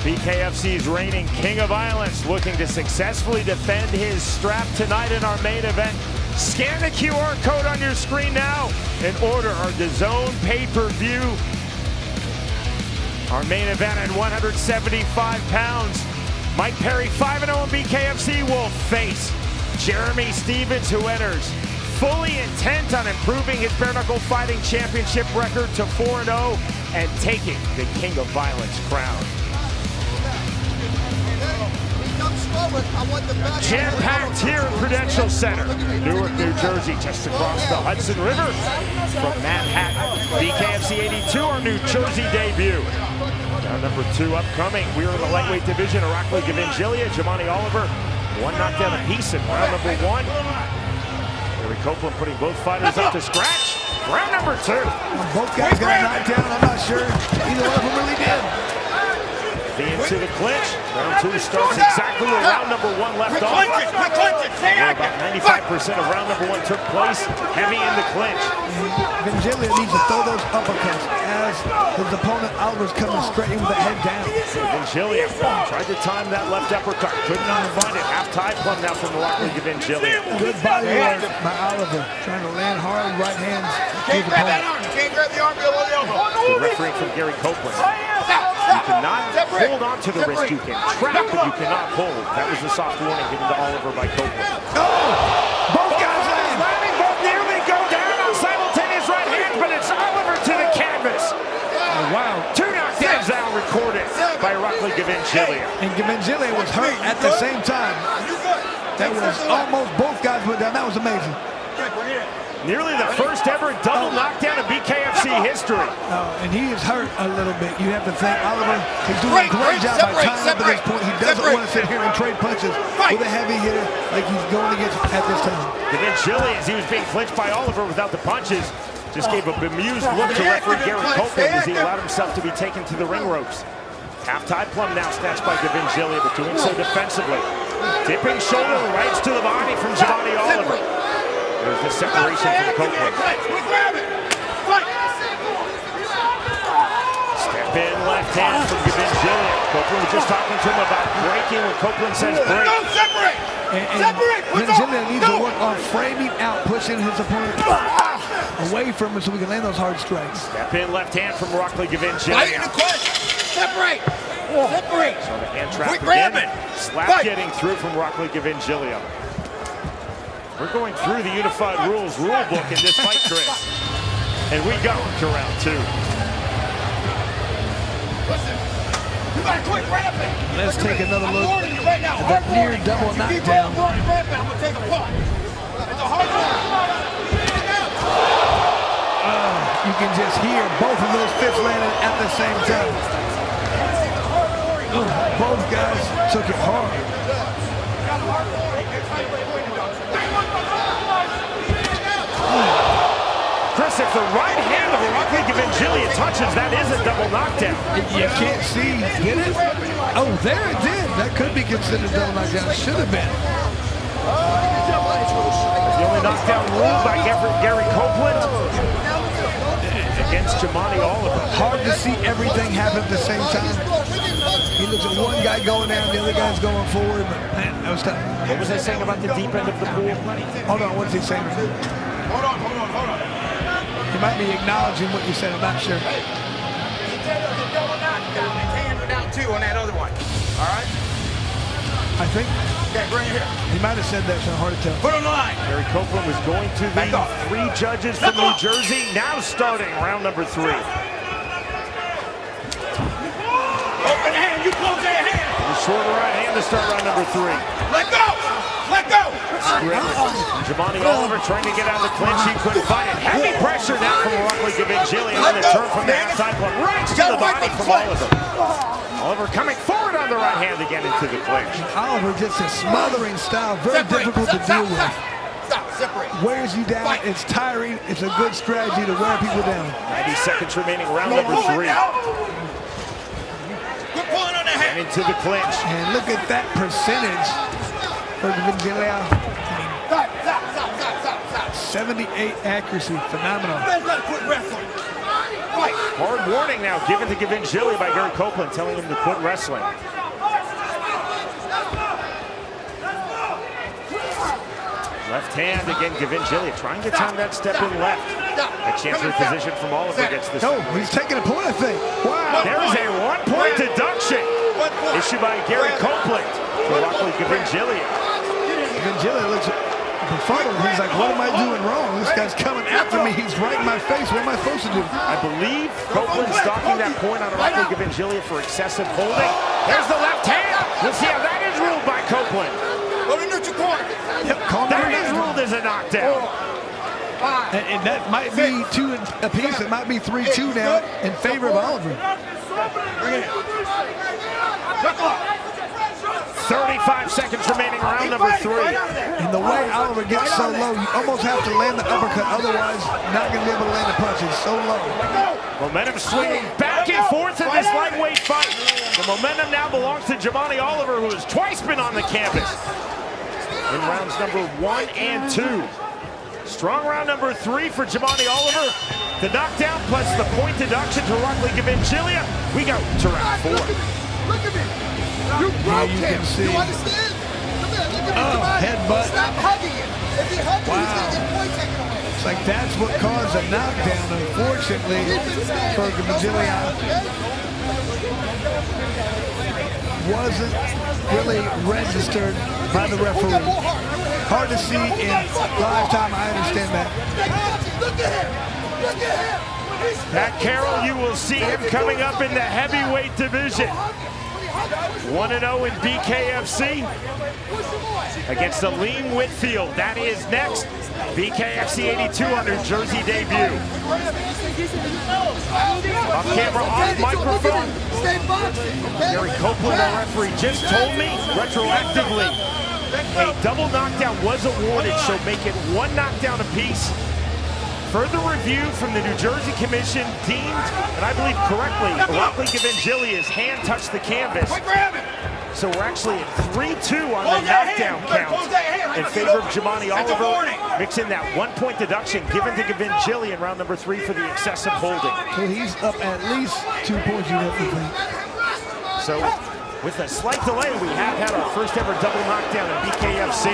Speaker 1: BKFC's reigning king of violence, looking to successfully defend his strap tonight in our main event. Scan the QR code on your screen now and order our DAZN pay-per-view. Our main event at 175 pounds. Mike Perry, 5-0 in BKFC, will face Jeremy Stephens, who enters fully intent on improving his bare-knuckle fighting championship record to 4-0 and taking the King of Violence crown. Jam-packed here in Prudential Center, Newark, New Jersey, just across the Hudson River from Manhattan. BKFC 82, our New Jersey debut. Round number 2 upcoming. We're in the lightweight division. Rockly Gavin-Gillia, Jamani Oliver. 1 knockdown apiece in round number 1. Gary Copeland putting both fighters up to scratch. Round number 2.
Speaker 2: Both guys got knocked down. I'm not sure either one of them really did.
Speaker 1: Into the clinch. Round 2 starts exactly where round number 1 left off. Where about 95% of round number 1 took place. Heavy in the clinch.
Speaker 2: Gavin-Gillia needs to throw those uppercuts as his opponent Oliver's coming straight in with the head down.
Speaker 1: Gavin-Gillia tried to time that left uppercut. Could not find it. Half tie plum now from the Rockly Gavin-Gillia.
Speaker 2: Good body work by Oliver. Trying to land hard right hands.
Speaker 4: You can't grab that arm. You can't grab the arm below the elbow.
Speaker 1: Good refereeing from Gary Copeland. You cannot hold on to the wrist. You can trap, but you cannot hold. That was the soft warning given to Oliver by Copeland.
Speaker 2: Both guys
Speaker 1: landing. Both nearly go down on simultaneous right hands, but it's Oliver to the canvas.
Speaker 2: Oh, wow.
Speaker 1: 2 knockdowns now recorded by Rockly Gavin-Gillia.
Speaker 2: And Gavin-Gillia was hurt at the same time. That was almost both guys went down. That was amazing.
Speaker 1: Nearly the first ever double knockdown in BKFC history.
Speaker 2: And he is hurt a little bit. You have to thank Oliver. He's doing a great job by tying up at this point. He doesn't want to sit here and trade punches with a heavy hitter like he's going against at this time.
Speaker 1: Gavin-Gillia, as he was being clinched by Oliver without the punches, just gave a bemused look to referee Gary Copeland as he allowed himself to be taken to the ring ropes. Half-tie plum now snatched by Gavin-Gillia, but doing so defensively. Dipping shoulder rights to the body from Jamani Oliver. There's the separation from Copeland. Step in left hand from Gavin-Gillia. Copeland was just talking to him about breaking when Copeland says break.
Speaker 2: No, separate! Separate! Vincilio needs to work on framing out, pushing his opponent away from him so we can land those hard strikes.
Speaker 1: Step in left hand from Rockly Gavinchilio.
Speaker 2: Fight in the clinch! Separate! Separate!
Speaker 1: So the hand trap
Speaker 2: Quit grabbing!
Speaker 1: Slap getting through from Rockly Gavinchilio. We're going through the Unified Rules rule book in this fight, Chris. And we go to round 2.
Speaker 2: Listen, you gotta quit grabbing!
Speaker 15: Let's take another look
Speaker 2: warning you right now,
Speaker 15: at that near double knockdown.
Speaker 2: I'm gonna take a punt. It's a hard one.
Speaker 15: You can just hear both of those fists landing at the same time. Both guys took it hard.
Speaker 1: Chris, if the right hand of Rockly Gavinchilio touches, that is a double knockdown.
Speaker 15: You can't see, did it? Oh, there it did. That could be considered a double knockdown. Should have been.
Speaker 1: The only knockdown ruled by Gary Copeland against Jamani Oliver.
Speaker 15: Hard to see everything happen at the same time. He looks at one guy going down, the other guy's going forward, but man, that was tough.
Speaker 1: What was I saying about the deep end of the pool?
Speaker 15: Hold on, what's he saying?
Speaker 2: Hold on.
Speaker 15: He might be acknowledging what you said, I'm not sure.
Speaker 2: He said it was a double knockdown. His hands were down too on that other one. All right?
Speaker 15: I think.
Speaker 2: Yeah, right here.
Speaker 15: He might have said that, so hard to tell.
Speaker 2: Put on the line.
Speaker 1: Gary Copeland was going to the 3 judges from New Jersey. Now starting round number 3.
Speaker 2: Open hand, you close that hand.
Speaker 1: The shorter right hand to start round number 3.
Speaker 2: Let go. Let go.
Speaker 1: Jamani Oliver trying to get out of the clinch. He couldn't find it. Heavy pressure now from Rockly Gavinchilio on the turn from the outside club. Right to the body from Oliver. Oliver coming forward on the right hand again into the clinch.
Speaker 15: Oliver just a smothering style, very difficult to deal with. Wears you down, it's tiring, it's a good strategy to wear people down.
Speaker 1: 90 seconds remaining, round number 3. And into the clinch.
Speaker 15: And look at that percentage for Gavinchilio. 78 accuracy, phenomenal.
Speaker 1: Hard warning now given to Gavinchilio by Gary Copeland, telling him to quit wrestling. Left hand again, Gavinchilio trying to time that step in left. A chance for position from Oliver gets this.
Speaker 15: Oh, he's taking a point, I think. Wow.
Speaker 1: There's a 1-point deduction issued by Gary Copeland to Rockly Gavinchilio.
Speaker 15: Gavinchilio looks befuddled. He's like, what am I doing wrong? This guy's coming after me. He's right in my face. What am I supposed to do?
Speaker 1: I believe Copeland's docking that point on Rockly Gavinchilio for excessive holding. There's the left hand. We'll see how that is ruled by Copeland.
Speaker 15: Yep,
Speaker 1: that is ruled as a knockdown.
Speaker 15: And that might be 2 apiece. It might be 3-2 now in favor of Oliver.
Speaker 1: 35 seconds remaining, round number 3.
Speaker 15: And the way Oliver gets so low, you almost have to land the uppercut. Otherwise, not going to be able to land the punch. It's so low.
Speaker 1: Momentum swinging back and forth in this lightweight fight. The momentum now belongs to Jamani Oliver, who has twice been on the canvas in rounds number 1 and 2. Strong round number 3 for Jamani Oliver. The knockdown plus the point deduction to Rockly Gavinchilio. We go to round 4.
Speaker 2: Look at me. You broke him.
Speaker 15: Can see.
Speaker 2: You understand? Come here, look at me.
Speaker 15: Headbutt.
Speaker 2: Stop hugging him. If he hugs
Speaker 15: wow.
Speaker 2: you, he's going to get point taken away.
Speaker 15: It's like that's what caused a knockdown, unfortunately, for Gavinchilio. Wasn't really registered by the referee. Hard to see in live time, I understand that.
Speaker 2: Look at him. Look at him.
Speaker 1: Pat Carroll, you will see him coming up in the heavyweight division. 1-0 in BKFC against Aleem Whitfield. That is next. BKFC 82 on New Jersey debut. Off camera, off microphone. Gary Copeland, our referee, just told me retroactively a double knockdown was awarded, so make it 1 knockdown apiece. Further review from the New Jersey Commission deemed, and I believe correctly, Rockly Gavinchilio's hand touched the canvas. So we're actually at 3-2 on the knockdown count in favor of Jamani Oliver. Mix in that 1-point deduction given to Gavinchilio in round number 3 for the excessive holding.
Speaker 15: So he's up at least 2 points, you have to think.
Speaker 1: So with a slight delay, we have had our first ever double knockdown in BKFC.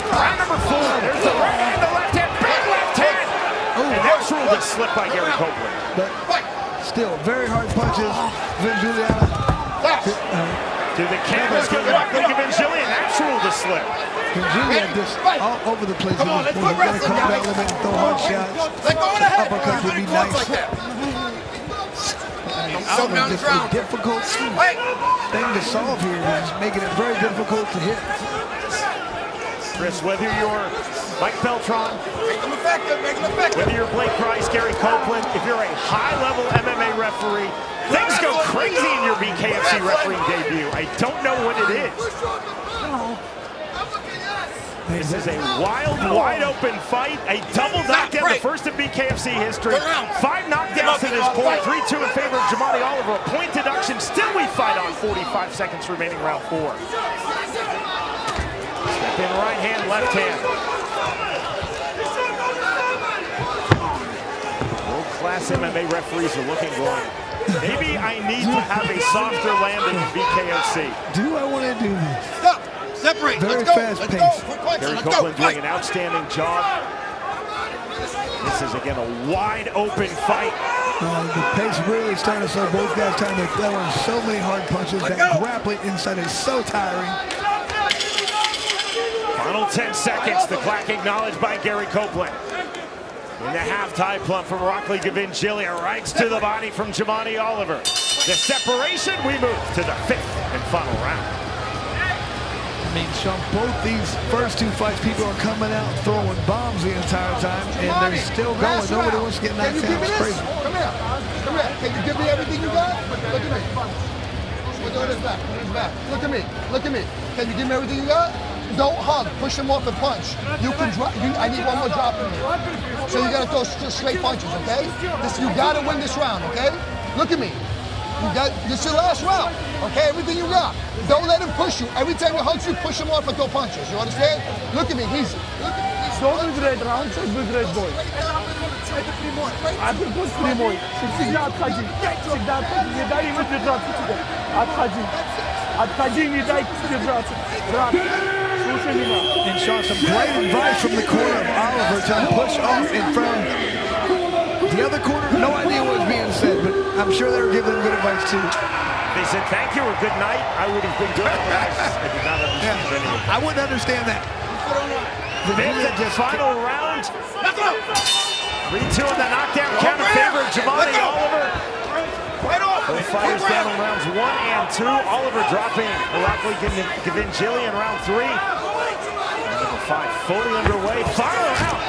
Speaker 1: Round number 4, there's the right hand, the left hand, big left hand! And that's ruled a slip by Gary Copeland.
Speaker 15: But still, very hard punches. Juliana.
Speaker 1: To the canvas, go directly to Julian. That's ruled a slip.
Speaker 15: Julian just all over the place. Come on, let's put wrestling down. Limit and throw hard shots. Let go of the head. Uppercut would be nice. Oliver, just a difficult thing to solve here. He's making it very difficult to hit.
Speaker 1: Chris, whether you're Mike Beltran, whether you're Blake Price, Gary Copeland, if you're a high-level MMA referee, things go crazy in your BKFC refereeing debut. I don't know what it is. This is a wild, wide-open fight, a double knockdown, the first in BKFC history. 5 knockdowns to this point, 3-2 in favor of Jamani Oliver. A point deduction, still we fight on 45 seconds remaining round 4. Step in right hand, left hand. World-class MMA referees are looking going, maybe I need to have a softer landing in BKFC.
Speaker 15: Do I want to do this?
Speaker 16: Stop. Separate.
Speaker 15: Very
Speaker 16: Let's go.
Speaker 15: fast
Speaker 16: Let's
Speaker 15: pace.
Speaker 16: go.
Speaker 1: Gary Copeland doing an outstanding job. This is, again, a wide-open fight.
Speaker 15: The pace really starting to slow. Both guys trying to throw in so many hard punches. That grappling inside is so tiring.
Speaker 1: Final 10 seconds, the clock acknowledged by Gary Copeland. In the half-tie plump from Rockly Gavingilia, rights to the body from Jamani Oliver. The separation, we move to the 5th and final round.
Speaker 15: I mean, Sean, both these first 2 fights, people are coming out throwing bombs the entire time, and they're still going. Nobody wants to get knocked out. It's crazy.
Speaker 16: Come here. Come here. Can you give me everything you got? Look at me. We're doing this back. Look at me. Look at me. Can you give me everything you got? Don't hug. Push him off and punch. You can drop. I need one more drop from you. So you gotta throw just straight punches, okay? You gotta win this round, okay? Look at me. This is your last round, okay? Everything you got. Don't let him push you. Every time he hugs you, push him off and throw punches. You understand? Look at me.
Speaker 10: Don't great round, çok bir great boy. Artık bu primoy. Всегда отходи. Всегда отходи. Не дай ему держаться тебе. Отходи. Отходи, не дай держаться. Брат, слушай меня.
Speaker 15: And Sean, some great advice from the corner of Oliver to push off in front. The other corner, no idea what was being said, but I'm sure they were giving him good advice too.
Speaker 1: They said thank you or good night. I would have been good. I did not understand any of it.
Speaker 15: I wouldn't understand that.
Speaker 1: Fifth and final round. 3-2 on the knockdown count in favor of Jamani Oliver. Both fighters down in rounds 1 and 2. Oliver dropping Rockly Gavingilia in round 3. Round number 5 fully underway. Final round.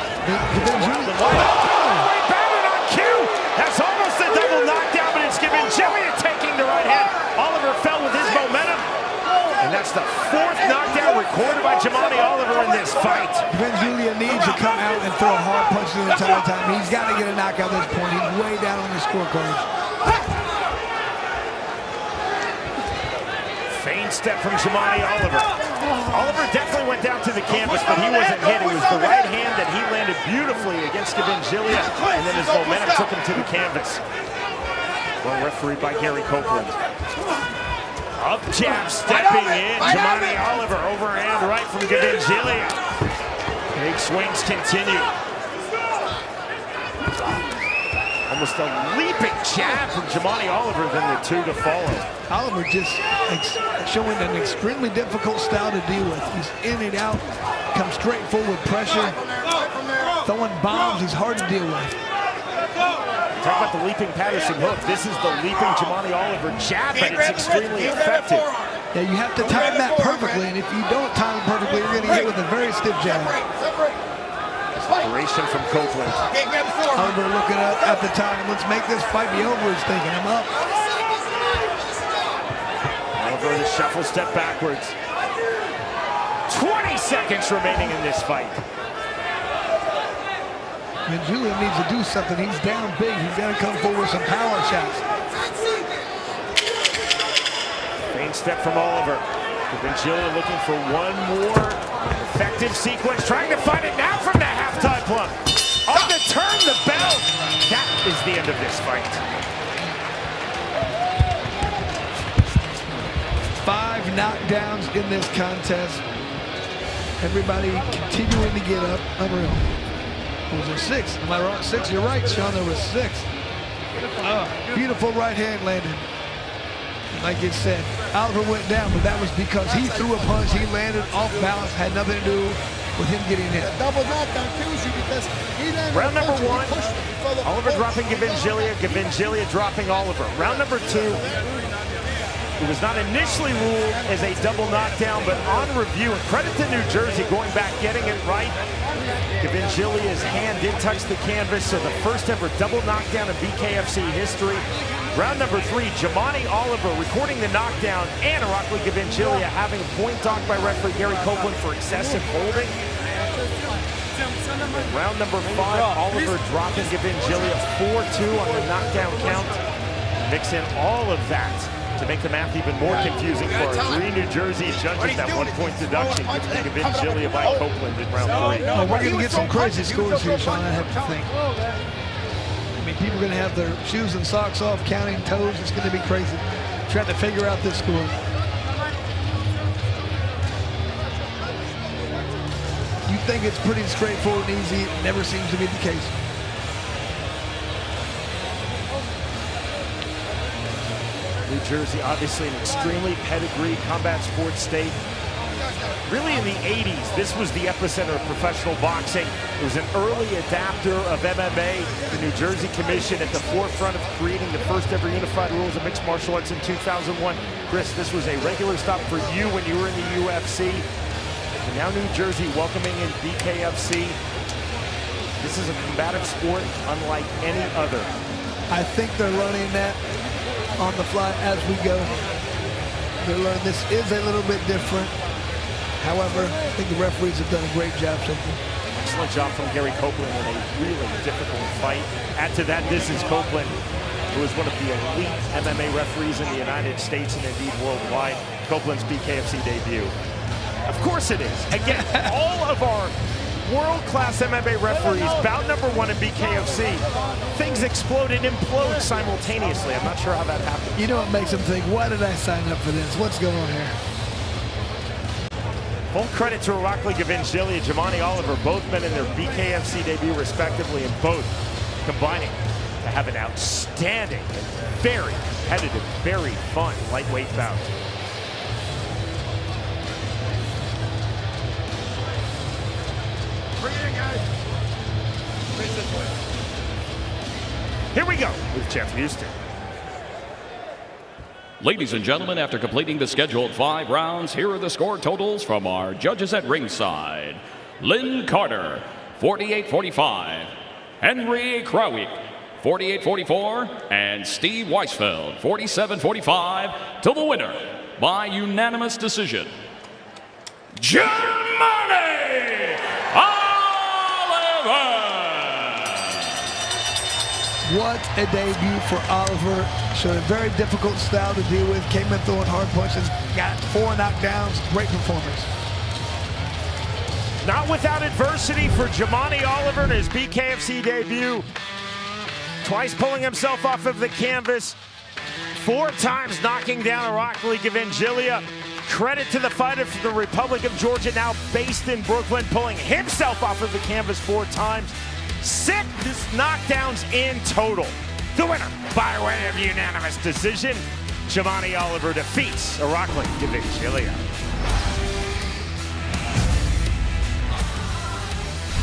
Speaker 1: Battered on cue. That's almost a double knockdown, but it's Gavingilia taking the right hand. Oliver fell with his momentum. And that's the 4th knockdown recorded by Jamani Oliver in this fight.
Speaker 15: Gavingilia needs to come out and throw hard punches the entire time. He's got to get a knockout at this point. He's way down on the scorecard.
Speaker 1: Feint step from Jamani Oliver. Oliver definitely went down to the canvas, but he wasn't hit. It was the right hand that he landed beautifully against Gavingilia, and then his momentum took him to the canvas. Well refereed by Gary Copeland. Up jab stepping in. Jamani Oliver overhand right from Gavingilia. Big swings continue. Almost a leaping jab from Jamani Oliver, then the 2 to follow.
Speaker 15: Oliver just showing an extremely difficult style to deal with. He's in and out, comes straight forward pressure, throwing bombs. He's hard to deal with.
Speaker 1: Talk about the leaping Patterson hook. This is the leaping Jamani Oliver jab, but it's extremely effective.
Speaker 15: Yeah, you have to time that perfectly, and if you don't time it perfectly, you're going to hit with a very stiff jab.
Speaker 1: Separation from Copeland.
Speaker 15: Oliver looking up at the time. Let's make this fight be over. He's thinking, I'm up.
Speaker 1: Oliver the shuffle step backwards. 20 seconds remaining in this fight.
Speaker 15: And Julian needs to do something. He's down big. He's got to come forward with some power shots.
Speaker 1: Feint step from Oliver. Gavingilia looking for one more effective sequence. Trying to find it now from the half-time plump. On the turn, the bell. That is the end of this fight.
Speaker 15: 5 knockdowns in this contest. Everybody continuing to get up. Unreal. Was there 6? Am I wrong? 6? You're right, Sean. There was 6. Beautiful right hand landed. Like it said, Oliver went down, but that was because he threw a punch. He landed off balance. Had nothing to do with him getting hit.
Speaker 16: Double knockdown kills you because he landed.
Speaker 1: Round number 1, Oliver dropping Gavingelia dropping Oliver. Round number 2, it was not initially ruled as a double knockdown, but on review, and credit to New Jersey going back, getting it right. Gavingelia's hand did touch the canvas, so the first ever double knockdown in BKFC history. Round number 3, Jamani Oliver recording the knockdown, and Irakli Gavingelia having a point docked by referee Gary Copeland for excessive holding. And round number 5, Oliver dropping Gavingelia 4-2 on the knockdown count. Mix in all of that to make the math even more confusing for our 3 New Jersey judges. That 1-point deduction given to Gavingelia by Copeland in round 3.
Speaker 15: Oh, we're going to get some crazy scores here, Sean, I have to think. I mean, people are going to have their shoes and socks off, counting toes. It's going to be crazy. Trying to figure out this score. You think it's pretty straightforward and easy. It never seems to be the case.
Speaker 1: New Jersey, obviously an extremely pedigreed combat sports state. Really in the 80s, this was the epicenter of professional boxing. It was an early adapter of MMA. The New Jersey Commission at the forefront of creating the first ever unified rules of mixed martial arts in 2001. Chris, this was a regular stop for you when you were in the UFC. And now New Jersey welcoming in BKFC. This is a combative sport unlike any other.
Speaker 15: I think they're learning that on the fly as we go. They're learning this is a little bit different. However, I think the referees have done a great job so far.
Speaker 1: Excellent job from Gary Copeland in a really difficult fight. Add to that, this is Copeland, who is one of the elite MMA referees in the United States and indeed worldwide. Copeland's BKFC debut. Of course it is. Again, all of our world-class MMA referees, bout number 1 in BKFC, things explode and implode simultaneously. I'm not sure how that happened.
Speaker 15: You know what makes them think, why did I sign up for this? What's going on here?
Speaker 1: Full credit to Irakli Gavingelia and Jamani Oliver, both men in their BKFC debut respectively, and both combining to have an outstanding and very competitive, very fun lightweight bout.
Speaker 4: Bring it in, guys. Face this way.
Speaker 1: Here we go with Jeff Houston.
Speaker 3: Ladies and gentlemen, after completing the scheduled 5 rounds, here are the score totals from our judges at ringside. Lynn Carter, 48-45. Henry Krawick, 48-44. And Steve Weisfeld, 47-45. To the winner, by unanimous decision, Jamani Oliver!
Speaker 15: What a debut for Oliver. Showed a very difficult style to deal with. Came in throwing hard punches. Got 4 knockdowns. Great performance.
Speaker 1: Not without adversity for Jamani Oliver in his BKFC debut. Twice pulling himself off of the canvas. 4 times knocking down Irakli Gavingelia. Credit to the fighter from the Republic of Georgia, now based in Brooklyn, pulling himself off of the canvas 4 times. 6 knockdowns in total. The winner, by way of unanimous decision, Jamani Oliver defeats Irakli Gavingelia.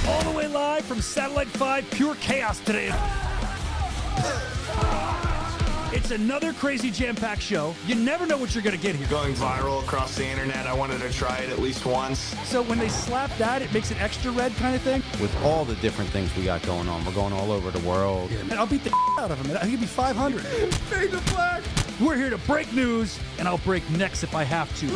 Speaker 7: All the way live from Satellite 5, pure chaos today. It's another crazy jam-packed show. You never know what you're going to get here.
Speaker 13: Going viral across the internet. I wanted to try it at least once.
Speaker 7: So when they slap that, it makes it extra red kind of thing?
Speaker 14: With all the different things we got going on, we're going all over the world.
Speaker 7: And I'll beat the out of him. I think it'd be 500.
Speaker 4: Fade the flag.
Speaker 7: We're here to break news, and I'll break necks if I have to.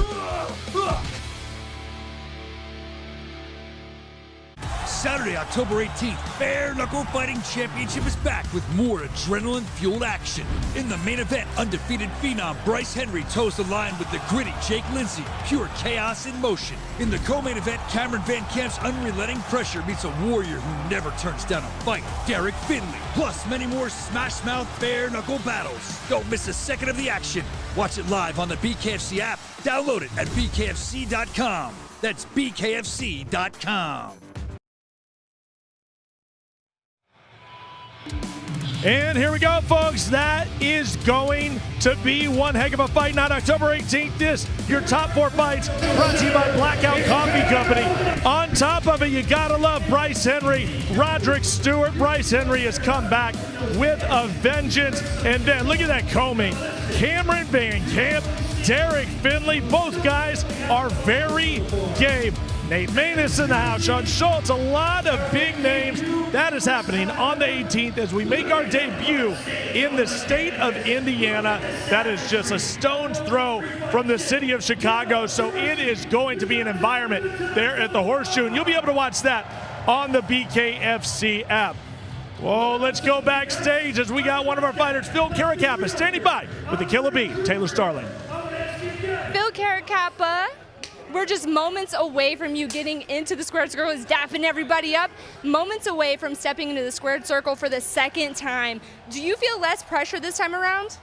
Speaker 7: Saturday, October 18th, Bare Knuckle Fighting Championship is back with more adrenaline-fueled action. In the main event, undefeated phenom Bryce Henry toes the line with the gritty Jake Lindsay, pure chaos in motion. In the co-main event, Cameron Van Camp's unrelenting pressure meets a warrior who never turns down a fight, Derek Finley. Plus, many more smash-mouth bare knuckle battles. Don't miss a second of the action. Watch it live on the BKFC app. Download it at BKFC.com. That's BKFC.com.
Speaker 5: And here we go, folks. That is going to be one heck of a fight night. October 18th, this, your top 4 fights, brought to you by Blackout Coffee Company. On top of it, you gotta love Bryce Henry, Roderick Stewart. Bryce Henry has come back with a vengeance. And then, look at that co-main. Cameron Van Camp, Derek Finley, both guys are very game. Nate Maness in the house, Sean Schultz, a lot of big names. That is happening on the 18th as we make our debut in the state of Indiana. That is just a stone's throw from the city of Chicago. So it is going to be an environment there at the Horseshoe, and you'll be able to watch that on the BKFC app. Whoa, let's go backstage as we got one of our fighters, Phil Caracappa, standing by with the Killer Bee, Taylor Starling.
Speaker 17: Phil Caracappa, we're just moments away from you getting into the squared circle. Is dapping everybody up. Moments away from stepping into the squared circle for the second time. Do you feel less pressure this time around?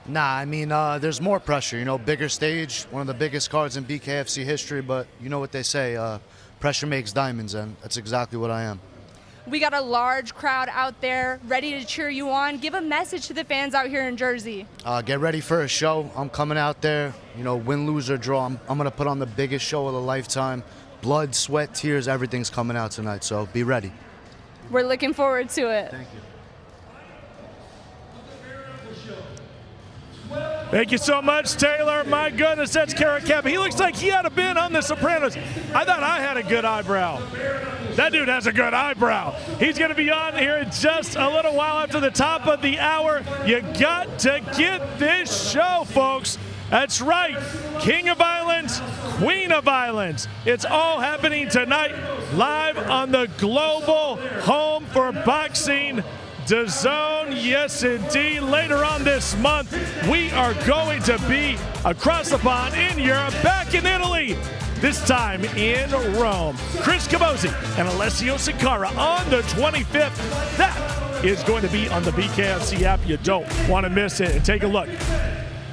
Speaker 18: Nah, I mean, there's more pressure. You know, bigger stage, one of the biggest cards in BKFC history, but you know what they say, pressure makes diamonds, and that's exactly what I am.
Speaker 17: We got a large crowd out there ready to cheer you on. Give a message to the fans out here in Jersey.
Speaker 18: Get ready for a show. I'm coming out there, you know, win, lose, or draw. I'm going to put on the biggest show of a lifetime. Blood, sweat, tears, everything's coming out tonight, so be ready.
Speaker 17: We're looking forward to it.
Speaker 18: Thank you.
Speaker 5: Thank you so much, Taylor. My goodness, that's Caracappa. He looks like he had been on The Sopranos. I thought I had a good eyebrow. That dude has a good eyebrow. He's going to be on here in just a little while after the top of the hour. You got to get this show, folks. That's right. King of Violence, Queen of Violence. It's all happening tonight live on the global home for boxing, DAZN. Yes, indeed. Later on this month, we are going to be across the pond in Europe, back in Italy, this time in Rome. Chris Camozzi and Alessio Sakara on the 25th. That is going to be on the BKFC app. You don't want to miss it. And take a look.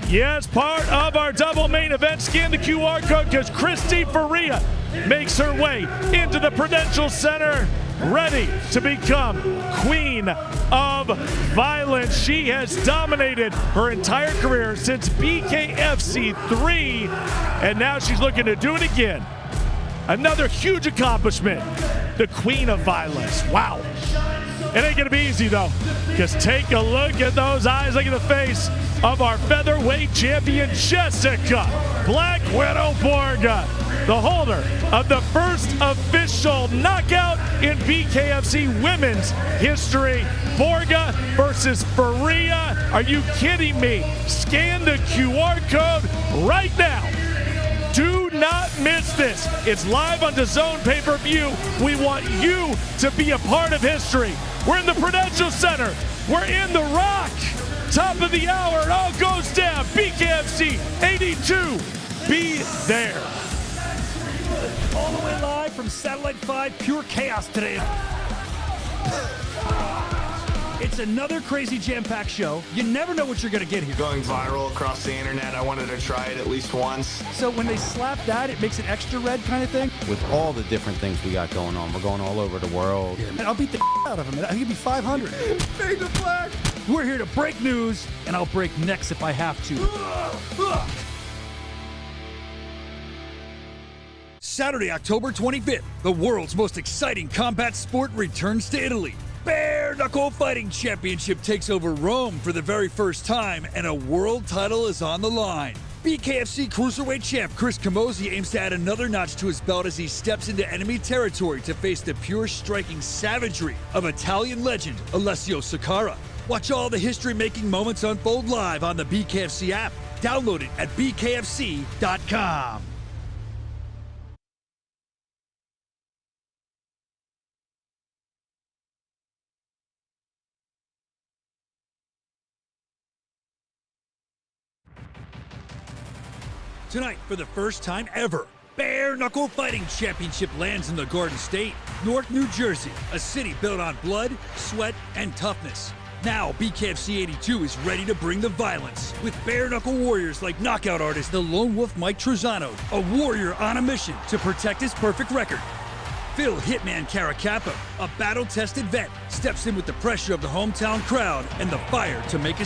Speaker 5: Yes, part of our double main event. Scan the QR code because Christine Ferea makes her way into the Prudential Center, ready to become Queen of Violence. She has dominated her entire career since BKFC 3, and now she's looking to do it again. Another huge accomplishment, the Queen of Violence. Wow. It ain't gonna be easy though, because take a look at those eyes, look at the face of our featherweight champion, Jessica Black Widow Borga, the holder of the first official knockout in BKFC women's history. Borga versus Ferea. Are you kidding me? Scan the QR code right now. Do not miss this. It's live on DAZN pay-per-view. We want you to be a part of history. We're in the Prudential Center. We're in the Rock. Top of the hour. It all goes down. BKFC 82. Be there.
Speaker 7: All the way live from Satellite 5, pure chaos today. It's another crazy jam-packed show. You never know what you're going to get here.
Speaker 13: Going viral across the internet. I wanted to try it at least once.
Speaker 7: So when they slap that, it makes it extra red kind of thing?
Speaker 14: With all the different things we got going on, we're going all over the world.
Speaker 7: Yeah, man, I'll beat the out of him. I think it'd be 500.
Speaker 16: Fade the flag.
Speaker 7: We're here to break news, and I'll break necks if I have to. Saturday, October 25th, the world's most exciting combat sport returns to Italy. Bare Knuckle Fighting Championship takes over Rome for the very first time, and a world title is on the line. BKFC Cruiserweight champ Chris Camozzi aims to add another notch to his belt as he steps into enemy territory to face the pure striking savagery of Italian legend Alessio Sakara. Watch all the history-making moments unfold live on the BKFC app. Download it at BKFC.com. Tonight, for the first time ever, Bare-Knuckle Fighting Championship lands in the Garden State, Newark, New Jersey, a city built on blood, sweat, and toughness. Now, BKFC 82 is ready to bring the violence with bare-knuckle warriors like knockout artist the Lone Wolf Mike Trezano, a warrior on a mission to protect his perfect record. Phil Hitman Caracappa, a battle-tested vet, steps in with the pressure of the hometown crowd and the fire to make a